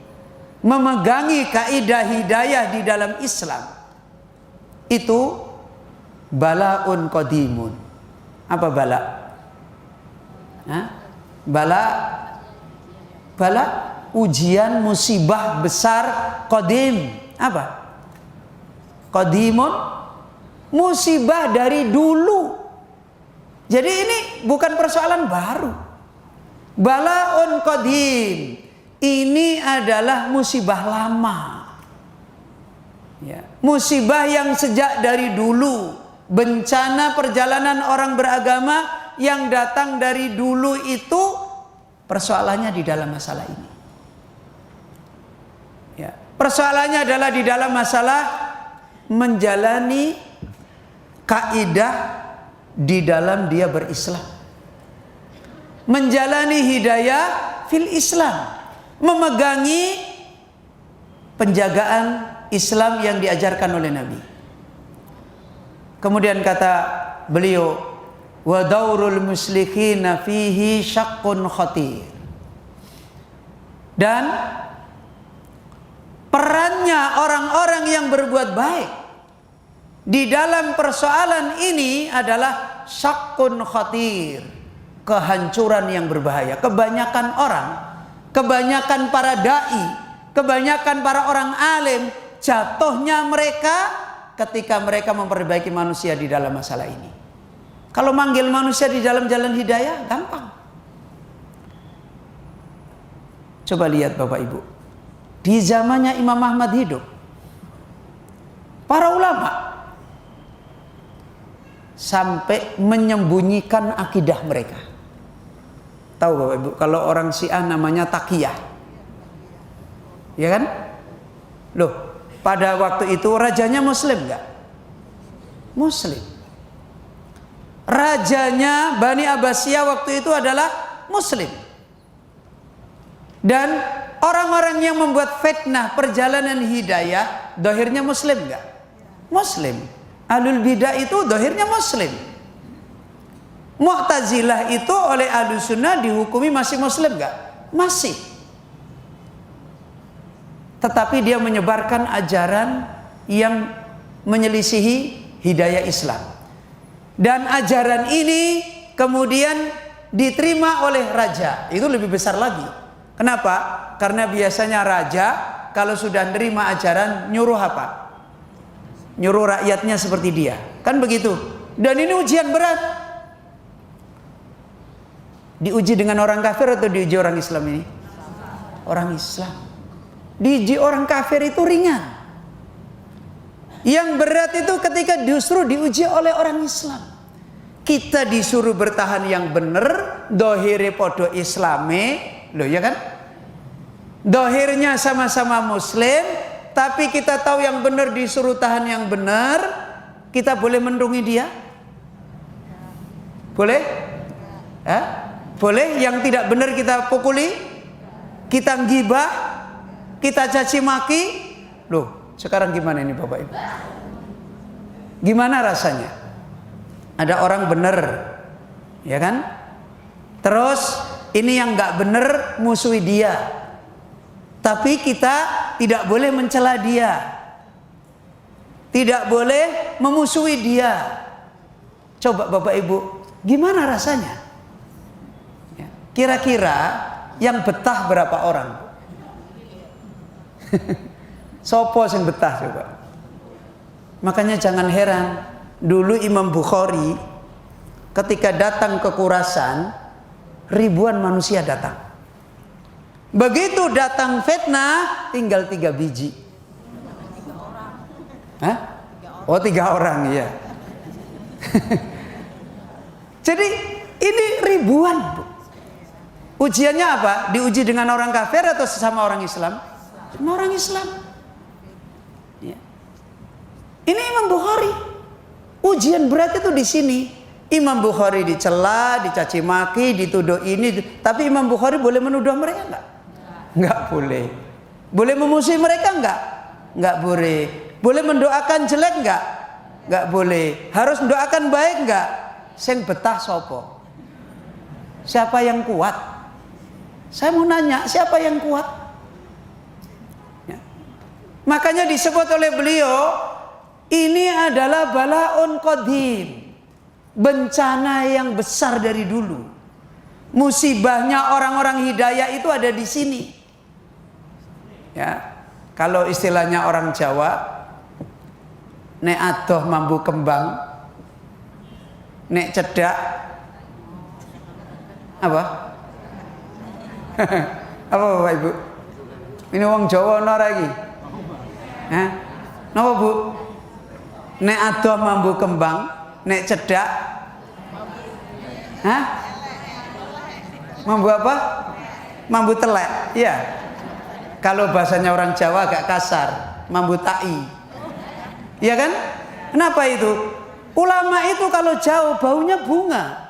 memegangi kaidah hidayah di dalam Islam, itu bala'un qadimun. Apa bala? Bala ujian, musibah besar, qadim. Apa? Qadimun, musibah dari dulu. Jadi ini bukan persoalan baru. Bala'un qadim, ini adalah musibah lama, ya. Musibah yang sejak dari dulu. Bencana perjalanan orang beragama yang datang dari dulu itu persoalannya di dalam masalah ini, ya. Persoalannya adalah di dalam masalah menjalani kaidah di dalam dia berislam, menjalani hidayah fil Islam, memegangi penjagaan Islam yang diajarkan oleh Nabi. Kemudian kata beliau, wa daurul muslikhina fihi syaqqun khatir. Dan perannya orang-orang yang berbuat baik di dalam persoalan ini adalah syaqqun khatir, kehancuran yang berbahaya. Kebanyakan orang, kebanyakan para dai, kebanyakan para orang alim, jatuhnya mereka ketika mereka memperbaiki manusia di dalam masalah ini. Kalau manggil manusia di dalam jalan hidayah gampang. Coba lihat Bapak Ibu, di zamannya Imam Ahmad hidup, para ulama sampai menyembunyikan akidah mereka. Tahu Bapak Ibu, kalau orang Syiah namanya taqiyah, ya kan? Loh, pada waktu itu rajanya Muslim nggak? Muslim. Rajanya Bani Abbasiyah waktu itu adalah Muslim. Dan orang-orang yang membuat fitnah perjalanan hidayah, dohirnya Muslim nggak? Muslim. Ahlul bidah itu dohirnya Muslim. Mu'tazilah itu oleh Ahlus Sunnah dihukumi masih Muslim nggak? Masih. Tetapi dia menyebarkan ajaran yang menyelisihi hidayah Islam. Dan ajaran ini kemudian diterima oleh raja. Itu lebih besar lagi. Kenapa? Karena biasanya raja kalau sudah menerima ajaran nyuruh apa? Nyuruh rakyatnya seperti dia. Kan begitu. Dan ini ujian berat. Diuji dengan orang kafir atau diuji orang Islam ini? Orang Islam. Diuji orang kafir itu ringan. Yang berat itu ketika justru diuji oleh orang Islam. Kita disuruh bertahan yang benar, dohire podo islame, loh ya kan? Dohirnya sama-sama Muslim, tapi kita tahu yang benar disuruh tahan yang benar, kita boleh mendungi dia? Boleh? Boleh yang tidak benar kita pukuli, kita ngibah, kita caci maki. Loh, sekarang gimana ini Bapak Ibu? Gimana rasanya? Ada orang benar, ya kan? Terus ini yang nggak benar musuhi dia, tapi kita tidak boleh mencela dia, tidak boleh memusuhi dia. Coba Bapak Ibu, gimana rasanya? Kira-kira yang betah berapa orang? Sopo sing betah coba. Makanya jangan heran, dulu Imam Bukhari ketika datang ke Khurasan, ribuan manusia datang. Begitu datang fitnah, tinggal 3 biji. Hah? Oh 3 orang ya. Jadi ini ribuan Bu. Ujiannya apa? Diuji dengan orang kafir atau sesama orang Islam? Sama orang Islam. Ya. Ini Imam Bukhari. Ujian berat itu di sini. Imam Bukhari dicela, dicaci maki, dituduh ini. Tapi Imam Bukhari boleh menuduh mereka enggak? Enggak boleh. Boleh memusuhi mereka enggak? Enggak boleh. Boleh mendoakan jelek enggak? Enggak boleh. Harus mendoakan baik enggak? Sing betah sopo? Siapa yang kuat? Saya mau nanya, siapa yang kuat? Ya. Makanya disebut oleh beliau, ini adalah balaun qadim, bencana yang besar dari dulu. Musibahnya orang-orang hidayah itu ada di sini. Ya, kalau istilahnya orang Jawa, nek adoh mambu kembang, nek cedak apa? Apa Bapak Ibu? Ini wong Jawa ana lagi. Hah? Napa Bu? Nek adoh mambu kembang, nek cedak. Hah? Mambu apa? Mambu telek. Iya. Kalau bahasanya orang Jawa agak kasar, mambu tai. Iya kan? Kenapa itu? Ulama itu kalau jauh baunya bunga.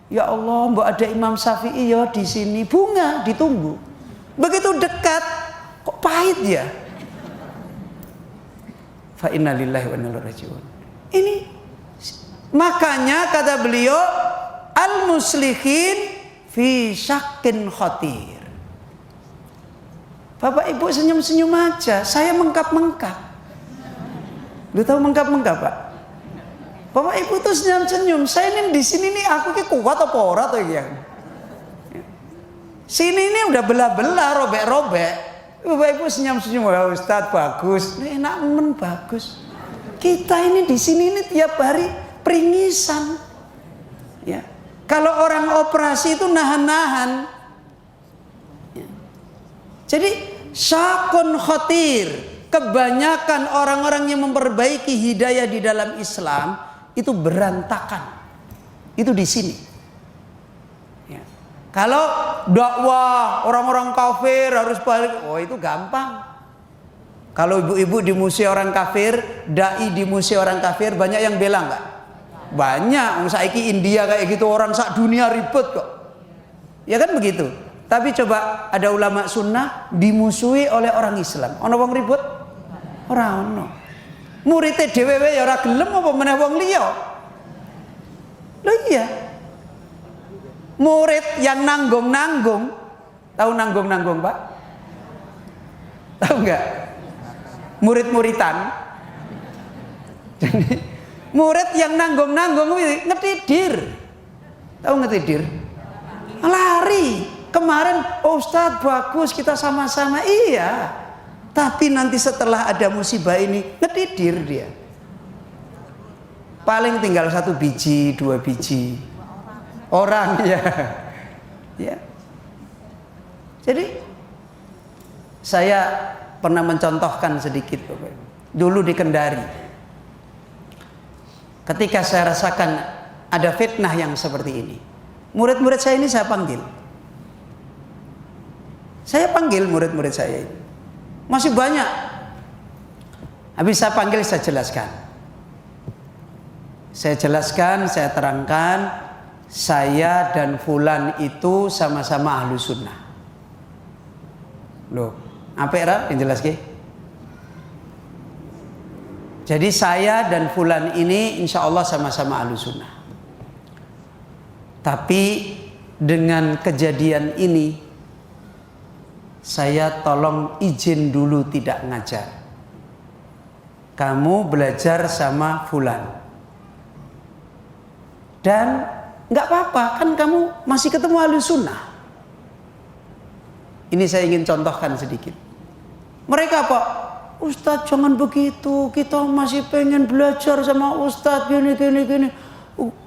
Ya Allah, mbak ada Imam Syafi'i ya di sini, bunga ditunggu. Begitu dekat, kok pahit ya? Fa inna lillahi wa inna ilaihi raji'un. Ini makanya kata beliau, al muslihin fi syakkin khatir. Bapak Ibu senyum-senyum aja, saya mengkap-mengkap. Lu tahu mengkap-mengkap Pak? Bapak Ibu tuh senyum-senyum. Saya ini di sini nih aku ki kuat apa ora tuh ya. Sini ini udah belah-belah, robek-robek. Bapak Ibu senyum-senyum, wah Ustaz bagus. Ini enak men bagus. Kita ini di sini ini tiap hari peringisan. Ya. Kalau orang operasi itu nahan-nahan. Ya. Jadi syakun khatir. Kebanyakan orang-orang yang memperbaiki hidayah di dalam Islam itu berantakan. Itu di sini. Ya. Kalau dakwah orang-orang kafir harus balik, oh itu gampang. Kalau ibu-ibu di musim orang kafir, dai di musim orang kafir, banyak yang bela nggak? Banyak. Saiki India kayak gitu, orang sak dunia ribet kok. Ya kan begitu. Tapi coba ada ulama sunnah dimusuhi oleh orang Islam. Ono wong ribut? Ora ono. Muridé dhewe ya ora gelem apa meneh wong liya. Lho iya. Murid yang nanggung-nanggung, tahu nanggung-nanggung, Pak? Tahu enggak? Murid-muridan. Jadi murid yang nanggung-nanggung ngetidir. Tahu ngetidir? Lari. Kemarin Ustadz bagus kita sama-sama, iya. Tapi nanti setelah ada musibah ini ngetidir dia. Paling tinggal 1 biji, 2 biji orang ya. Ya. Jadi saya pernah mencontohkan sedikit Bapak. Dulu di Kendari. Ketika saya rasakan ada fitnah yang seperti ini. Murid-murid saya ini saya panggil. Saya panggil murid-murid saya ini. Masih banyak. Habis saya panggil saya jelaskan. Saya jelaskan, saya terangkan, saya dan fulan itu sama-sama ahlu sunnah. Loh, apa era yang jelas ke? Jadi saya dan fulan ini insya Allah sama-sama ahlu sunnah. Tapi dengan kejadian ini, saya tolong izin dulu tidak ngajar. Kamu belajar sama fulan. Dan nggak apa-apa, kan kamu masih ketemu ahli sunnah. Ini saya ingin contohkan sedikit. Mereka apa? Ustadz jangan begitu, kita masih pengen belajar sama Ustadz gini.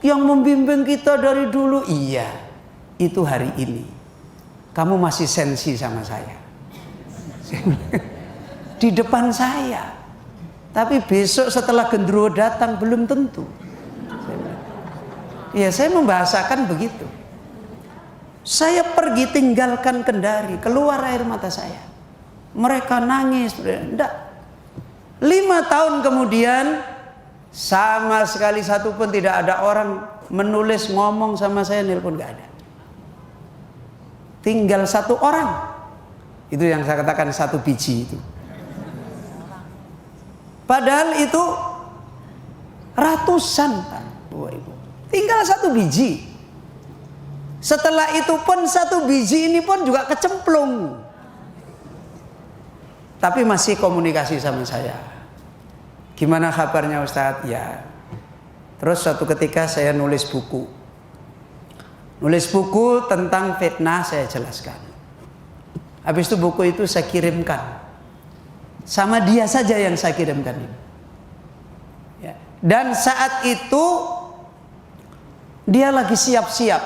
Yang membimbing kita dari dulu. Iya, itu hari ini. Kamu masih sensi sama saya. Di depan saya. Tapi besok setelah genderuwo datang belum tentu. Ya saya membahasakan begitu. Saya pergi tinggalkan Kendari, keluar air mata saya. Mereka nangis. Enggak. 5 tahun kemudian sama sekali satu pun tidak ada orang menulis ngomong sama saya, nelpon enggak ada. Tinggal 1 orang. Itu yang saya katakan 1 biji itu. Padahal itu ratusan Pak, Ibu. Tinggal 1 biji. Setelah itu pun 1 biji ini pun juga kecemplung. Tapi masih komunikasi sama saya. Gimana kabarnya Ustadz? Ya. Terus suatu ketika saya nulis buku. Nulis buku tentang fitnah saya jelaskan. Habis itu buku itu saya kirimkan. Sama dia saja yang saya kirimkan ini. Ya. Dan saat itu dia lagi siap-siap.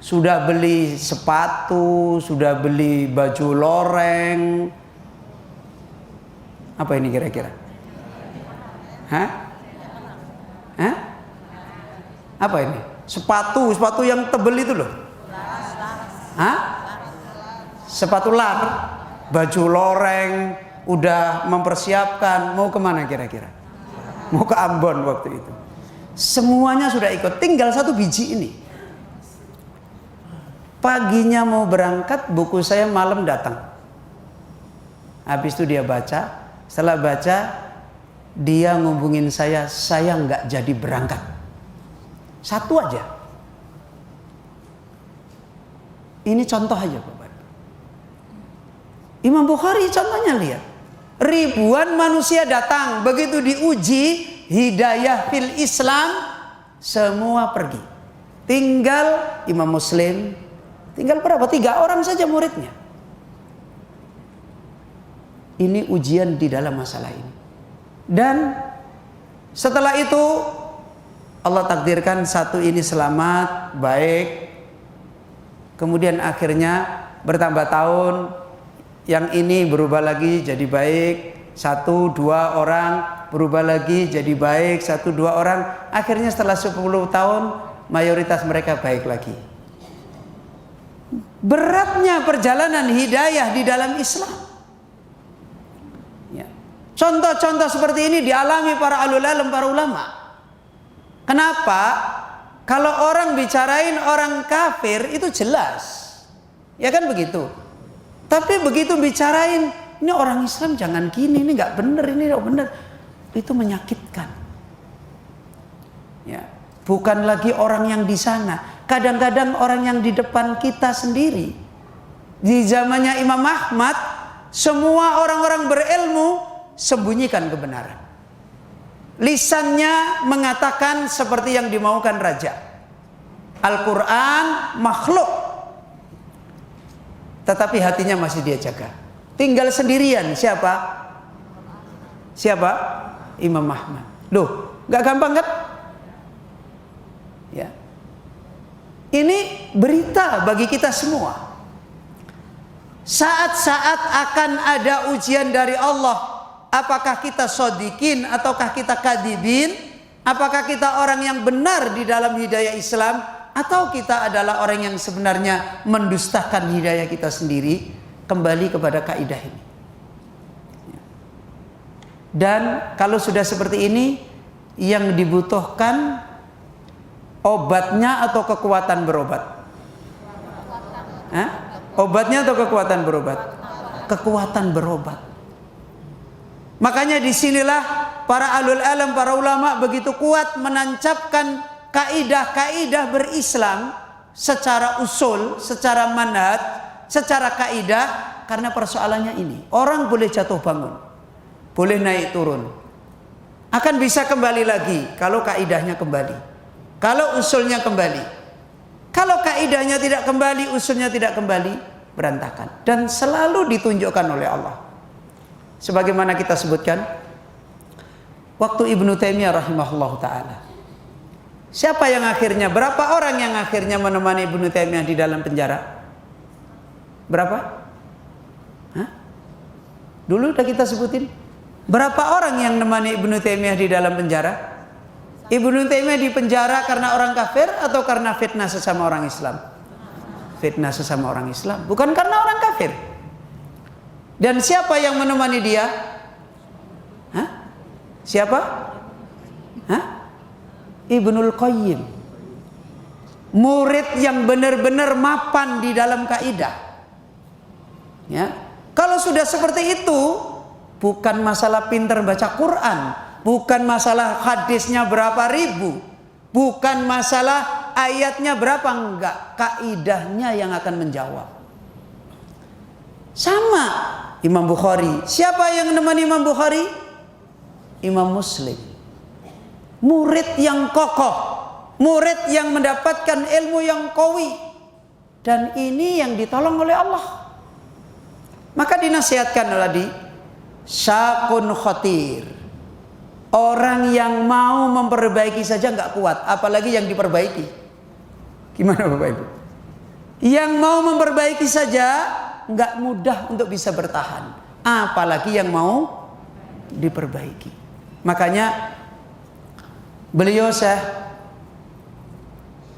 Sudah beli sepatu, sudah beli baju loreng. Apa ini kira-kira? Hah? Hah? Apa ini? Sepatu yang tebel itu loh. Hah? Sepatu lar, baju loreng, udah mempersiapkan. Mau kemana kira-kira? Mau ke Ambon waktu itu. Semuanya sudah ikut, tinggal 1 biji ini. Paginya mau berangkat, buku saya malam datang. Habis itu dia baca. Setelah baca, dia ngubungin saya nggak jadi berangkat. 1 aja. Ini contoh aja Bapak. Imam Bukhari contohnya lihat. Ribuan manusia datang, begitu diuji hidayah fil Islam, semua pergi. Tinggal Imam Muslim, tinggal berapa? 3 orang saja muridnya. Ini ujian di dalam masalah ini. Dan setelah itu Allah takdirkan satu ini selamat, baik. Kemudian akhirnya bertambah tahun, yang ini berubah lagi jadi baik, 1-2 orang berubah lagi jadi baik, 1-2 orang. Akhirnya setelah 10 tahun mayoritas mereka baik lagi. Beratnya perjalanan hidayah di dalam Islam. Ya. Contoh-contoh seperti ini dialami para ulul alam, para ulama. Kenapa? Kalau orang bicarain orang kafir itu jelas, ya kan begitu. Tapi begitu bicarain ini orang Islam jangan gini, ini nggak bener, ini nggak bener, itu menyakitkan. Ya, bukan lagi orang yang di sana. Kadang-kadang orang yang di depan kita sendiri. Di zamannya Imam Ahmad, semua orang-orang berilmu sembunyikan kebenaran. Lisannya mengatakan seperti yang dimaukan raja. Al-Quran makhluk, tetapi hatinya masih dia jaga. Tinggal sendirian. Siapa? Siapa? Imam Ahmad. Loh, gak gampang kan? Ya. Ini berita bagi kita semua. Saat-saat akan ada ujian dari Allah. Apakah kita shodikin ataukah kita kadibin? Apakah kita orang yang benar di dalam hidayah Islam, atau kita adalah orang yang sebenarnya mendustakan hidayah kita sendiri? Kembali kepada kaidah ini. Dan kalau sudah seperti ini, yang dibutuhkan obatnya atau kekuatan berobat? Hah? Obatnya atau kekuatan berobat? Kekuatan berobat. Makanya disinilah para alul alam, para ulama begitu kuat menancapkan kaidah-kaidah berislam secara usul, secara manhaj, secara kaidah. Karena persoalannya ini, orang boleh jatuh bangun, boleh naik turun, akan bisa kembali lagi kalau kaidahnya kembali, kalau usulnya kembali. Kalau kaidahnya tidak kembali, usulnya tidak kembali, berantakan. Dan selalu ditunjukkan oleh Allah. Sebagaimana kita sebutkan, waktu Ibnu Taimiyah rahimahullah ta'ala, siapa yang akhirnya, berapa orang yang akhirnya menemani Ibnu Taimiyah di dalam penjara? Berapa? Hah? Dulu udah kita sebutin. Berapa orang yang menemani Ibnu Taimiyah di dalam penjara? Ibnu Taimiyah di penjara karena orang kafir atau karena fitnah sesama orang Islam? Fitnah sesama orang Islam, bukan karena orang kafir. Dan siapa yang menemani dia? Hah? Siapa? Hah? Ibnul Qayyim. Murid yang benar-benar mapan di dalam kaidah. Ya. Kalau sudah seperti itu, bukan masalah pintar baca Quran, bukan masalah hadisnya berapa ribu, bukan masalah ayatnya berapa, enggak, kaidahnya yang akan menjawab. Sama Imam Bukhari. Siapa yang menemani Imam Bukhari? Imam Muslim. Murid yang kokoh, murid yang mendapatkan ilmu yang qawi. Dan ini yang ditolong oleh Allah. Maka dinasihatkan tadi, syakun khatir. Orang yang mau memperbaiki saja nggak kuat, apalagi yang diperbaiki. Gimana Bapak Ibu? Yang mau memperbaiki saja nggak mudah untuk bisa bertahan, apalagi yang mau diperbaiki. Makanya beliau Syekh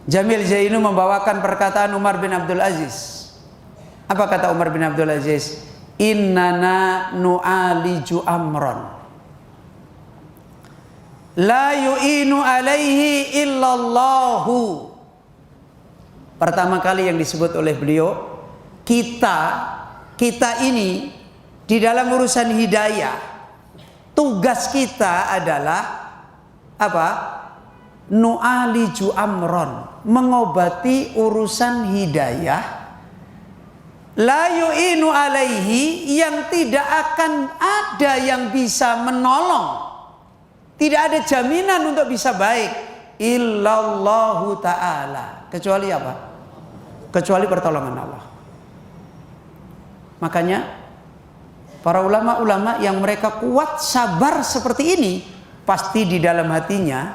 Jamil Zainu membawakan perkataan Umar bin Abdul Aziz. Apa kata Umar bin Abdul Aziz? Innana nu'aliju amron la yu'inu alaihi illallahu. Pertama kali yang disebut oleh beliau, kita ini di dalam urusan hidayah, tugas kita adalah apa? Nu'aliju amron, mengobati urusan hidayah, la yu'inu alaihi, yang tidak akan ada yang bisa menolong, tidak ada jaminan untuk bisa baik, illallahu ta'ala, kecuali apa? Kecuali pertolongan Allah. Makanya Para ulama-ulama yang mereka kuat sabar seperti ini, pasti di dalam hatinya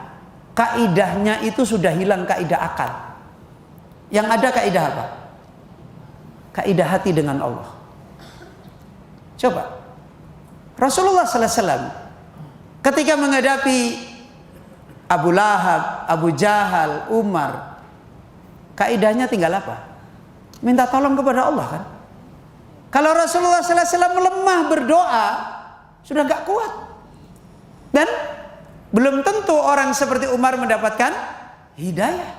kaidahnya itu sudah hilang kaidah akal. Yang ada kaidah apa? Kaidah hati dengan Allah. Coba Rasulullah sallallahu alaihi wasallam ketika menghadapi Abu Lahab, Abu Jahal, Umar, kaidahnya tinggal apa? Minta tolong kepada Allah kan? Kalau Rasulullah sallallahu alaihi wasallam melemah berdoa, sudah gak kuat. Dan belum tentu orang seperti Umar mendapatkan hidayah.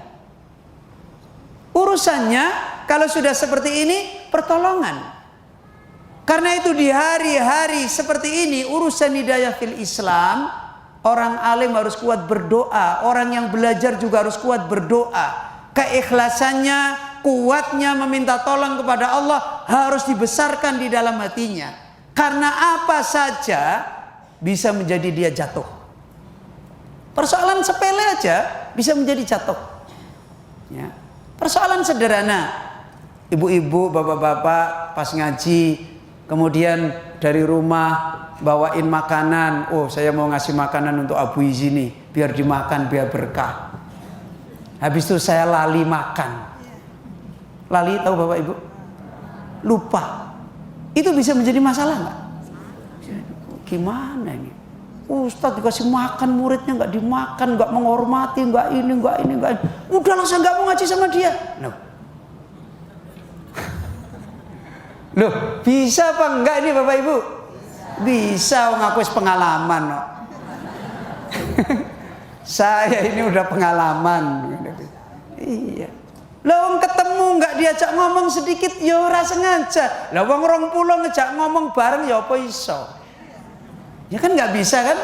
Urusannya kalau sudah seperti ini, pertolongan. Karena itu di hari-hari seperti ini, urusan hidayah fil Islam, orang alim harus kuat berdoa, orang yang belajar juga harus kuat berdoa. Keikhlasannya, kuatnya meminta tolong kepada Allah harus dibesarkan di dalam hatinya. Karena apa saja bisa menjadi dia jatuh. Persoalan sepele aja bisa menjadi jatuh. Ya. Persoalan sederhana, ibu-ibu, bapak-bapak pas ngaji, kemudian dari rumah bawain makanan. Oh, saya mau ngasih makanan untuk Abu Izini, biar dimakan, biar berkah. Habis itu saya lali makan. Lali, tahu Bapak Ibu? Lupa. Itu bisa menjadi masalah nggak? Gimana ini? Ustadz dikasih makan, muridnya nggak dimakan, nggak menghormati, nggak ini. Udahlah, saya nggak mau ngaji sama dia. Loh, bisa apa enggak ini Bapak Ibu? Bisa, ngaku pengalaman. No. Saya ini udah pengalaman. Iya. Lah ketemu nggak diajak ngomong sedikit ya ora sengaja. Lah wong 20 ngejak ngomong bareng ya apa iso? Ya kan nggak bisa kan?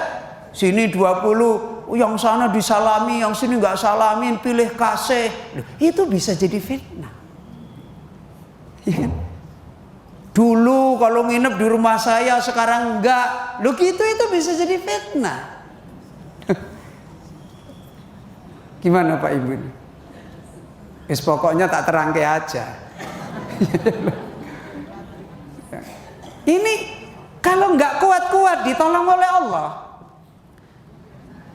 Sini 20, yang sana disalami, yang sini nggak salamin, pilih kasih. Itu bisa jadi fitnah. Ya kan? Dulu kalau nginep di rumah saya, sekarang enggak. Loh gitu, itu bisa jadi fitnah. Gimana Pak Ibu? Pokoknya tak terangke aja. Ini kalau nggak kuat-kuat ditolong oleh Allah.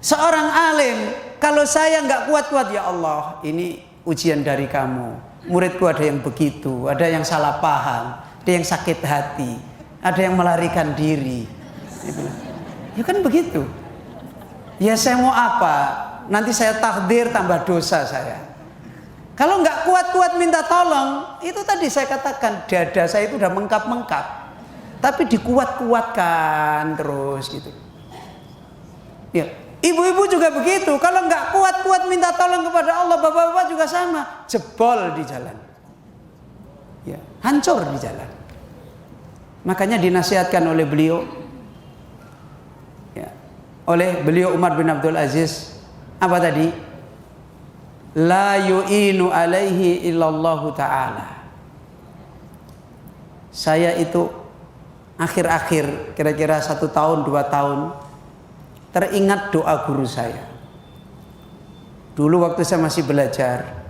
Seorang alim, kalau saya nggak kuat-kuat, ya Allah, ini ujian dari kamu. Muridku ada yang begitu, ada yang salah paham, ada yang sakit hati, ada yang melarikan diri. Ya kan begitu. Ya saya mau apa? Nanti saya takdir tambah dosa saya. Kalau nggak kuat-kuat minta tolong, itu tadi saya katakan dada saya itu udah mengkap-mengkap, tapi dikuat-kuatkan terus gitu. Ya, ibu-ibu juga begitu. Kalau nggak kuat-kuat minta tolong kepada Allah, bapak-bapak juga sama, jebol di jalan. Ya, hancur di jalan. Makanya dinasihatkan oleh beliau, ya, oleh beliau Umar bin Abdul Aziz, apa tadi? La yu'inu alaihi illallahu ta'ala. Saya itu akhir-akhir kira-kira 1 tahun 2 tahun teringat doa guru saya. Dulu waktu saya masih belajar,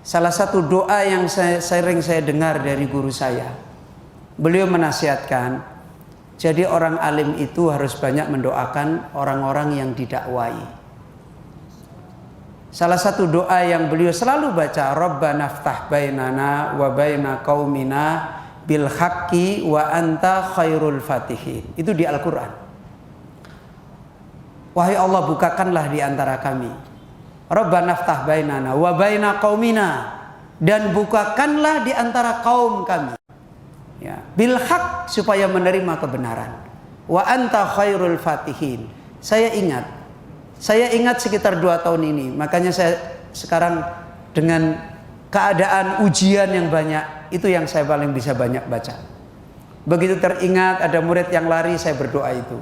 salah satu doa yang sering saya dengar dari guru saya, beliau menasihatkan, jadi orang alim itu harus banyak mendoakan orang-orang yang didakwai. Salah satu doa yang beliau selalu baca, Rabbana ftah bainana wa baina qaumina bil haqqi wa anta khairul fatihin. Itu di Al-Quran. Wahai Allah, bukakanlah di antara kami. Rabbana ftah bainana wa baina qaumina, dan bukakanlah di antara kaum kami. Ya, bil haqq, supaya menerima kebenaran. Wa anta khairul fatihin. Saya ingat sekitar 2 tahun ini. Makanya saya sekarang dengan keadaan ujian yang banyak, itu yang saya paling bisa banyak baca. Begitu teringat ada murid yang lari, saya berdoa itu.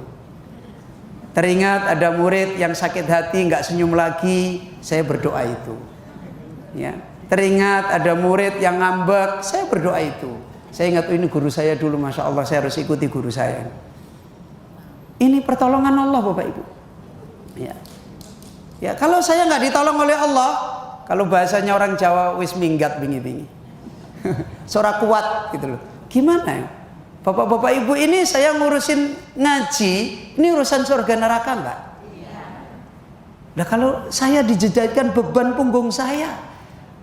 Teringat ada murid yang sakit hati, nggak senyum lagi, saya berdoa itu. Ya. Teringat ada murid yang ngambek, saya berdoa itu. Saya ingat ini guru saya dulu, Masya Allah, saya harus ikuti guru saya. Ini pertolongan Allah Bapak Ibu. Ya, kalau saya nggak ditolong oleh Allah, kalau bahasanya orang Jawa, wis minggat bingi-bingi. Suara kuat gitu loh. Gimana ya? Bapak-bapak ibu ini saya ngurusin ngaji, ini urusan surga neraka enggak? Nah kalau saya dijadikan beban punggung saya,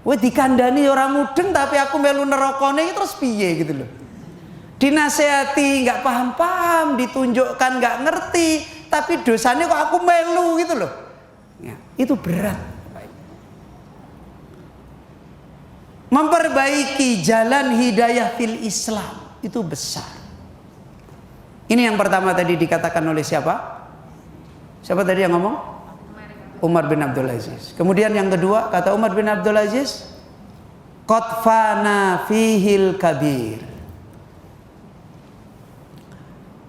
dikandani orang mudeng tapi aku melu nerokone terus piye gitu loh. Dinasehati nggak paham-paham, ditunjukkan nggak ngerti, tapi dosanya kok aku melu gitu loh. Ya, itu berat. Memperbaiki jalan hidayah fil Islam itu besar. Ini yang pertama tadi dikatakan oleh siapa? Siapa tadi yang ngomong? Umar bin Abdul Aziz. Kemudian yang kedua kata Umar bin Abdul Aziz, qad fana fihil kabir.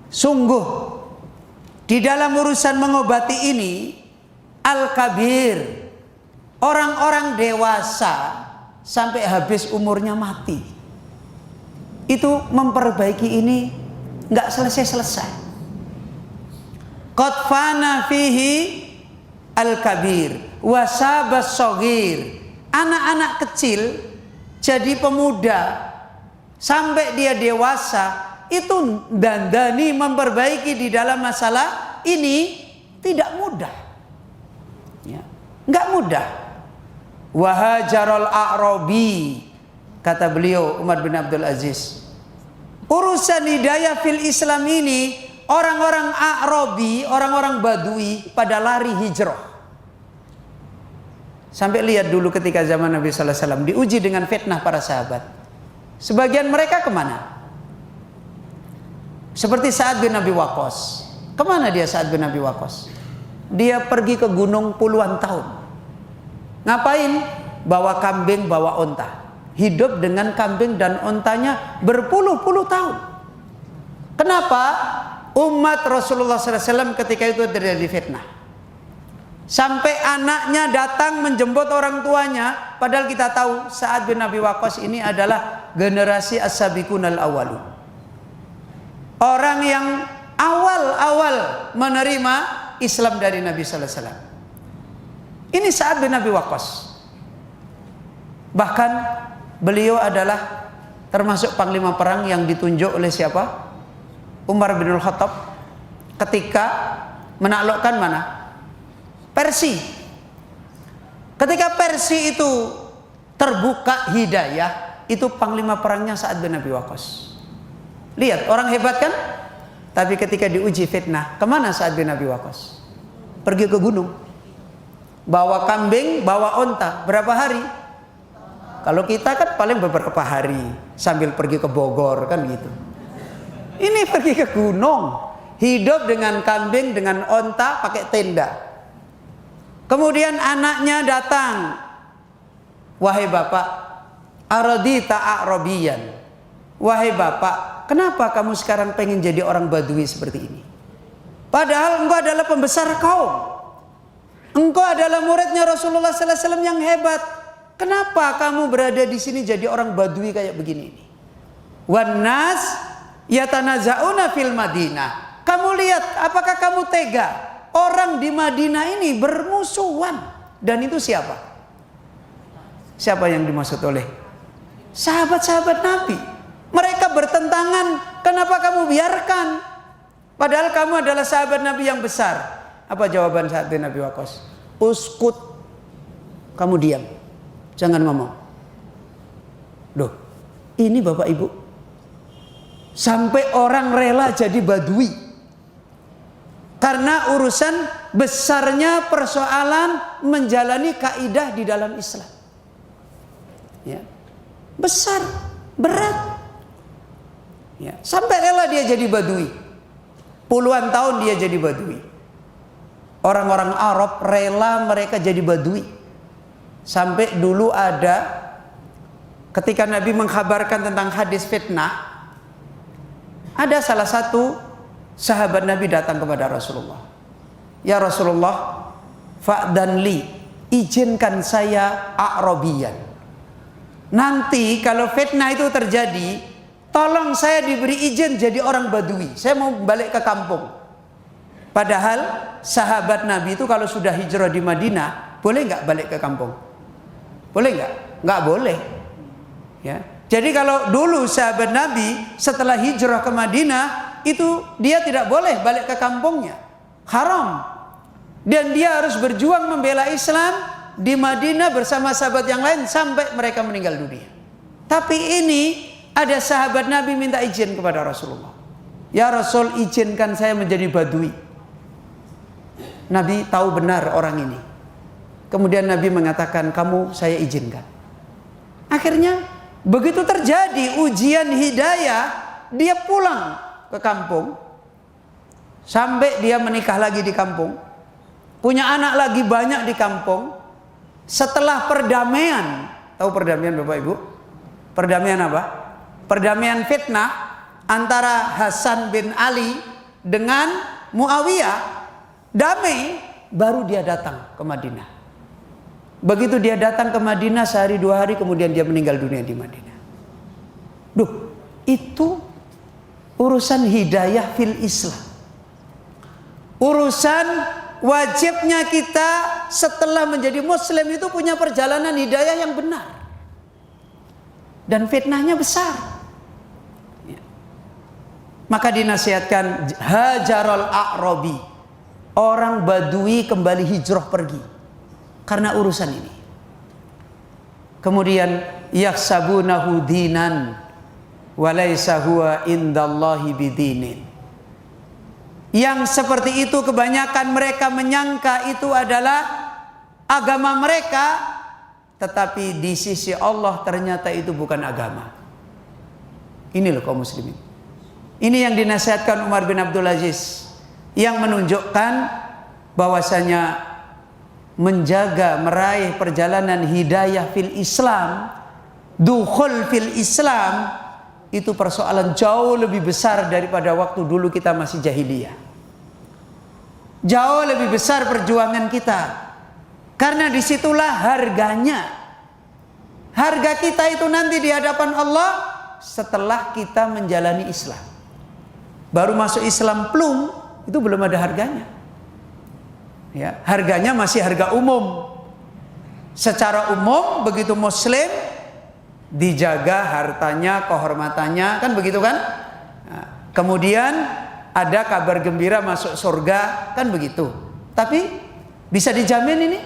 Sungguh di dalam urusan mengobati ini al-kabir, orang-orang dewasa sampai habis umurnya mati. Itu memperbaiki ini nggak selesai-selesai. Qad fana fihi al-kabir wasabas shogir. Anak-anak kecil jadi pemuda sampai dia dewasa, itu dandani memperbaiki di dalam masalah ini tidak mudah. Ya, nggak mudah. Wahajarul a'rabi, kata beliau Umar bin Abdul Aziz, urusan hidayah fil Islam ini orang-orang a'rabi, orang-orang badui pada lari hijrah. Sampai lihat dulu ketika zaman Nabi sallallahu alaihi wasallam diuji dengan fitnah para sahabat. Sebagian mereka kemana? Seperti Sa'ad bin Abi Waqqas. Kemana dia Sa'ad bin Abi Waqqas? Dia pergi ke gunung puluhan tahun. Ngapain? Bawa kambing, bawa onta. Hidup dengan kambing dan ontanya berpuluh-puluh tahun. Kenapa? Umat Rasulullah SAW ketika itu terjadi fitnah. Sampai anaknya datang menjemput orang tuanya. Padahal kita tahu Sa'ad bin Abi Waqqas ini adalah generasi as-sabiqunal awwalun. Orang yang awal-awal menerima Islam dari Nabi Sallallahu Alaihi Wasallam. Ini Sa'ad bin Abi Waqqas. Bahkan beliau adalah termasuk panglima perang yang ditunjuk oleh siapa? Umar bin Khattab ketika menaklukkan mana? Persia. Ketika Persia itu terbuka hidayah, itu panglima perangnya Sa'ad bin Abi Waqqas. Lihat, orang hebat kan? Tapi ketika diuji fitnah, kemana Sa'ad bin Abi Waqqas? Pergi ke gunung. Bawa kambing, bawa onta. Berapa hari? Kalau kita kan paling beberapa hari. Sambil pergi ke Bogor, kan gitu. Ini pergi ke gunung. Hidup dengan kambing, dengan onta, pakai tenda. Kemudian anaknya datang. Wahai bapak, aradita a'rabiyan. Wahai bapak, kenapa kamu sekarang pengen jadi orang badui seperti ini? Padahal engkau adalah pembesar kaum. Engkau adalah muridnya Rasulullah sallallahu alaihi wasallam yang hebat. Kenapa kamu berada di sini jadi orang badui kayak begini ini? Wan nas yatanaza'una fil Madinah. Kamu lihat, apakah kamu tega? Orang di Madinah ini bermusuhan. Dan itu siapa? Siapa yang dimaksud oleh sahabat-sahabat Nabi? Mereka bertentangan, kenapa kamu biarkan? Padahal kamu adalah sahabat Nabi yang besar. Apa jawaban Sa'ad bin Abi Waqqas? Uskut. Kamu diam. Jangan ngomong. Loh, ini Bapak Ibu. Sampai orang rela jadi badui. Karena urusan besarnya persoalan menjalani kaidah di dalam Islam. Ya. Besar, berat. Ya, sampai rela dia jadi badui. Puluhan tahun dia jadi badui. Orang-orang Arab rela mereka jadi badui. Sampai dulu ada ketika Nabi mengkhabarkan tentang hadis fitnah, ada salah satu sahabat Nabi datang kepada Rasulullah. Ya Rasulullah, fa'dan li, izinkan saya a'rabiyan. Nanti kalau fitnah itu terjadi, tolong saya diberi izin jadi orang badui. Saya mau balik ke kampung. Padahal sahabat Nabi itu kalau sudah hijrah di Madinah, boleh nggak balik ke kampung? Boleh nggak? Nggak boleh. Ya. Jadi kalau dulu sahabat Nabi setelah hijrah ke Madinah, itu dia tidak boleh balik ke kampungnya. Haram. Dan dia harus berjuang membela Islam di Madinah bersama sahabat yang lain sampai mereka meninggal dunia. Tapi ini ada sahabat Nabi minta izin kepada Rasulullah. Ya Rasul, izinkan saya menjadi badui. Nabi tahu benar orang ini. Kemudian Nabi mengatakan, kamu saya izinkan. Akhirnya begitu terjadi ujian hidayah, dia pulang ke kampung. Sampai dia menikah lagi di kampung. Punya anak lagi banyak di kampung. Setelah perdamaian, tahu perdamaian Bapak Ibu? Perdamaian apa? Perdamaian fitnah antara Hasan bin Ali dengan Muawiyah. Damai, baru dia datang ke Madinah. Begitu dia datang ke Madinah, sehari dua hari kemudian dia meninggal dunia di Madinah. Duh, itu urusan hidayah fil Islam. Urusan wajibnya kita setelah menjadi muslim itu punya perjalanan hidayah yang benar. Dan fitnahnya besar. Maka dinasihatkan hajarul a'rabi. Orang Badui kembali hijrah pergi karena urusan ini. Kemudian yahsabunahu dinan walaysa huwa indallahi bidinin. Yang seperti itu kebanyakan mereka menyangka itu adalah agama mereka, tetapi di sisi Allah ternyata itu bukan agama. Ini loh kaum muslimin. Ini yang dinasihatkan Umar bin Abdul Aziz, yang menunjukkan bahwasanya menjaga meraih perjalanan hidayah fil Islam, dukhul fil Islam, itu persoalan jauh lebih besar daripada waktu dulu kita masih jahiliyah. Jauh lebih besar perjuangan kita, karena disitulah harganya. Harga kita itu nanti di hadapan Allah setelah kita menjalani Islam. Baru masuk Islam plung, itu belum ada harganya. Ya, harganya masih harga umum. Secara umum begitu muslim dijaga hartanya, kehormatannya, kan begitu kan? Nah, kemudian ada kabar gembira masuk surga, kan begitu. Tapi bisa dijamin ini?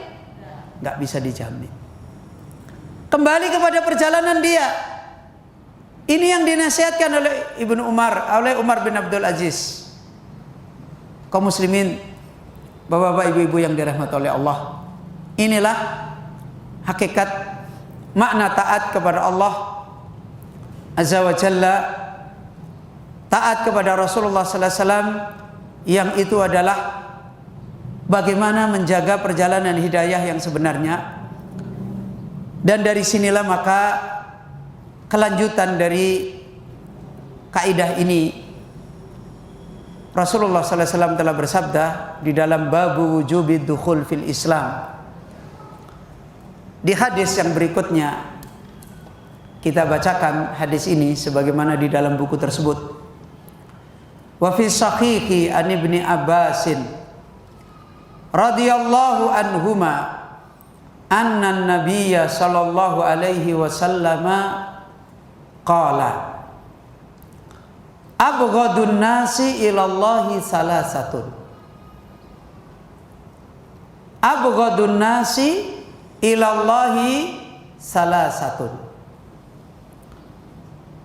Nggak bisa dijamin. Kembali kepada perjalanan dia. Ini yang dinasihatkan oleh Ibnu Umar, oleh Umar bin Abdul Aziz. Kaum muslimin, bapak-bapak, ibu-ibu yang dirahmati oleh Allah, inilah hakikat makna taat kepada Allah Azza wa Jalla, taat kepada Rasulullah sallallahu alaihi wasallam, yang itu adalah bagaimana menjaga perjalanan hidayah yang sebenarnya. Dan dari sinilah maka kelanjutan dari kaidah ini, Rasulullah sallallahu alaihi wasallam telah bersabda di dalam babu wujubid dukhul fil Islam. Di hadis yang berikutnya kita bacakan hadis ini sebagaimana di dalam buku tersebut. Wa fi sahihi an Ibni Abbasin radhiyallahu anhuma anna an-nabiyya sallallahu alaihi wasallam qala abghadun nasi ilallahi salasatun. Abghadun nasi ilallahi salasatun.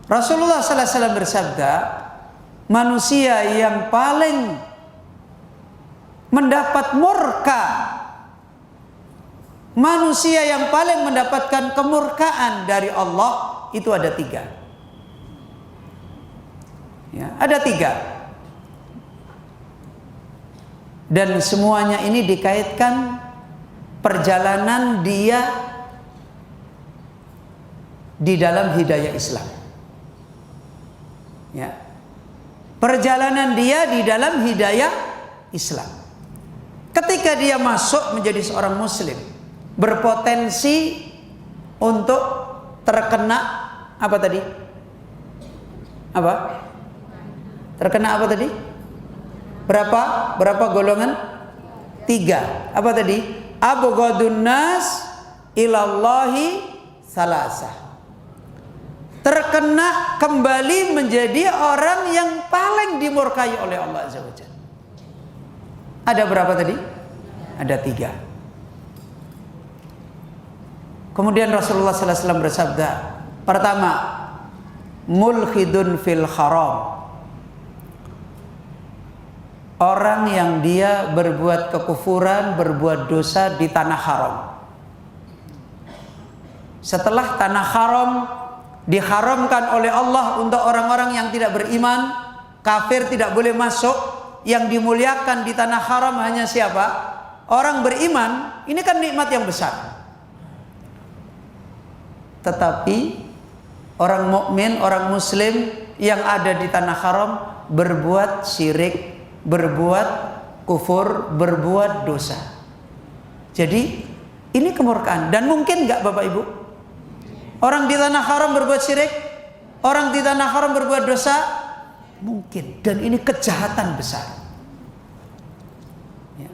Rasulullah sallallahu alaihi wasallam bersabda, manusia yang paling mendapat murka, manusia yang paling mendapatkan kemurkaan dari Allah itu ada tiga. Ya, ada tiga. Dan semuanya ini dikaitkan perjalanan dia di dalam hidayah Islam. Ya. Perjalanan dia di dalam hidayah Islam. Ketika dia masuk menjadi seorang muslim, berpotensi untuk terkena apa tadi? Apa? Terkena apa tadi? Berapa golongan? Tiga. Apa tadi? Abghadun nas ilallahi salasah. terkena kembali menjadi orang yang paling dimurkai oleh Allah Azza wa Jalla. Ada berapa tadi? Ada 3. Kemudian Rasulullah sallallahu alaihi wasallam bersabda, pertama, mulhidun fil haram. Orang yang dia berbuat kekufuran, berbuat dosa di tanah haram. Setelah tanah haram diharamkan oleh Allah untuk orang-orang yang tidak beriman, kafir tidak boleh masuk. Yang dimuliakan di tanah haram hanya siapa? Orang beriman. Ini kan nikmat yang besar. Tetapi orang mukmin, orang muslim yang ada di tanah haram berbuat syirik, berbuat kufur, berbuat dosa. Jadi ini kemurkaan. Dan mungkin nggak Bapak Ibu? Orang di tanah haram berbuat syirik, orang di tanah haram berbuat dosa, mungkin. Dan ini kejahatan besar. Ya.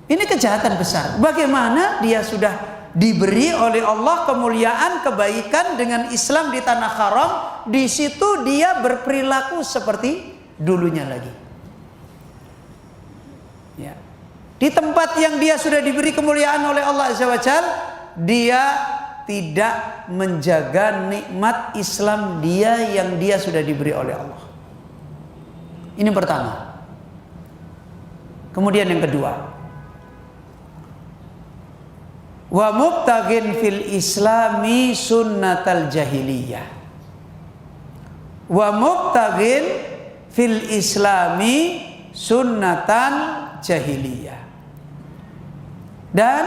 Ini kejahatan besar. Bagaimana dia sudah diberi oleh Allah kemuliaan, kebaikan dengan Islam di tanah haram, di situ dia berperilaku seperti dulunya lagi. Ya. Di tempat yang dia sudah diberi kemuliaan oleh Allah Azza wa Jalla, dia tidak menjaga nikmat Islam dia yang dia sudah diberi oleh Allah. Ini pertama. Kemudian yang kedua, wa mubtaghin fil islami sunnatal jahiliyah. Wa mubtaghin fil islami sunnatan jahiliyah. Dan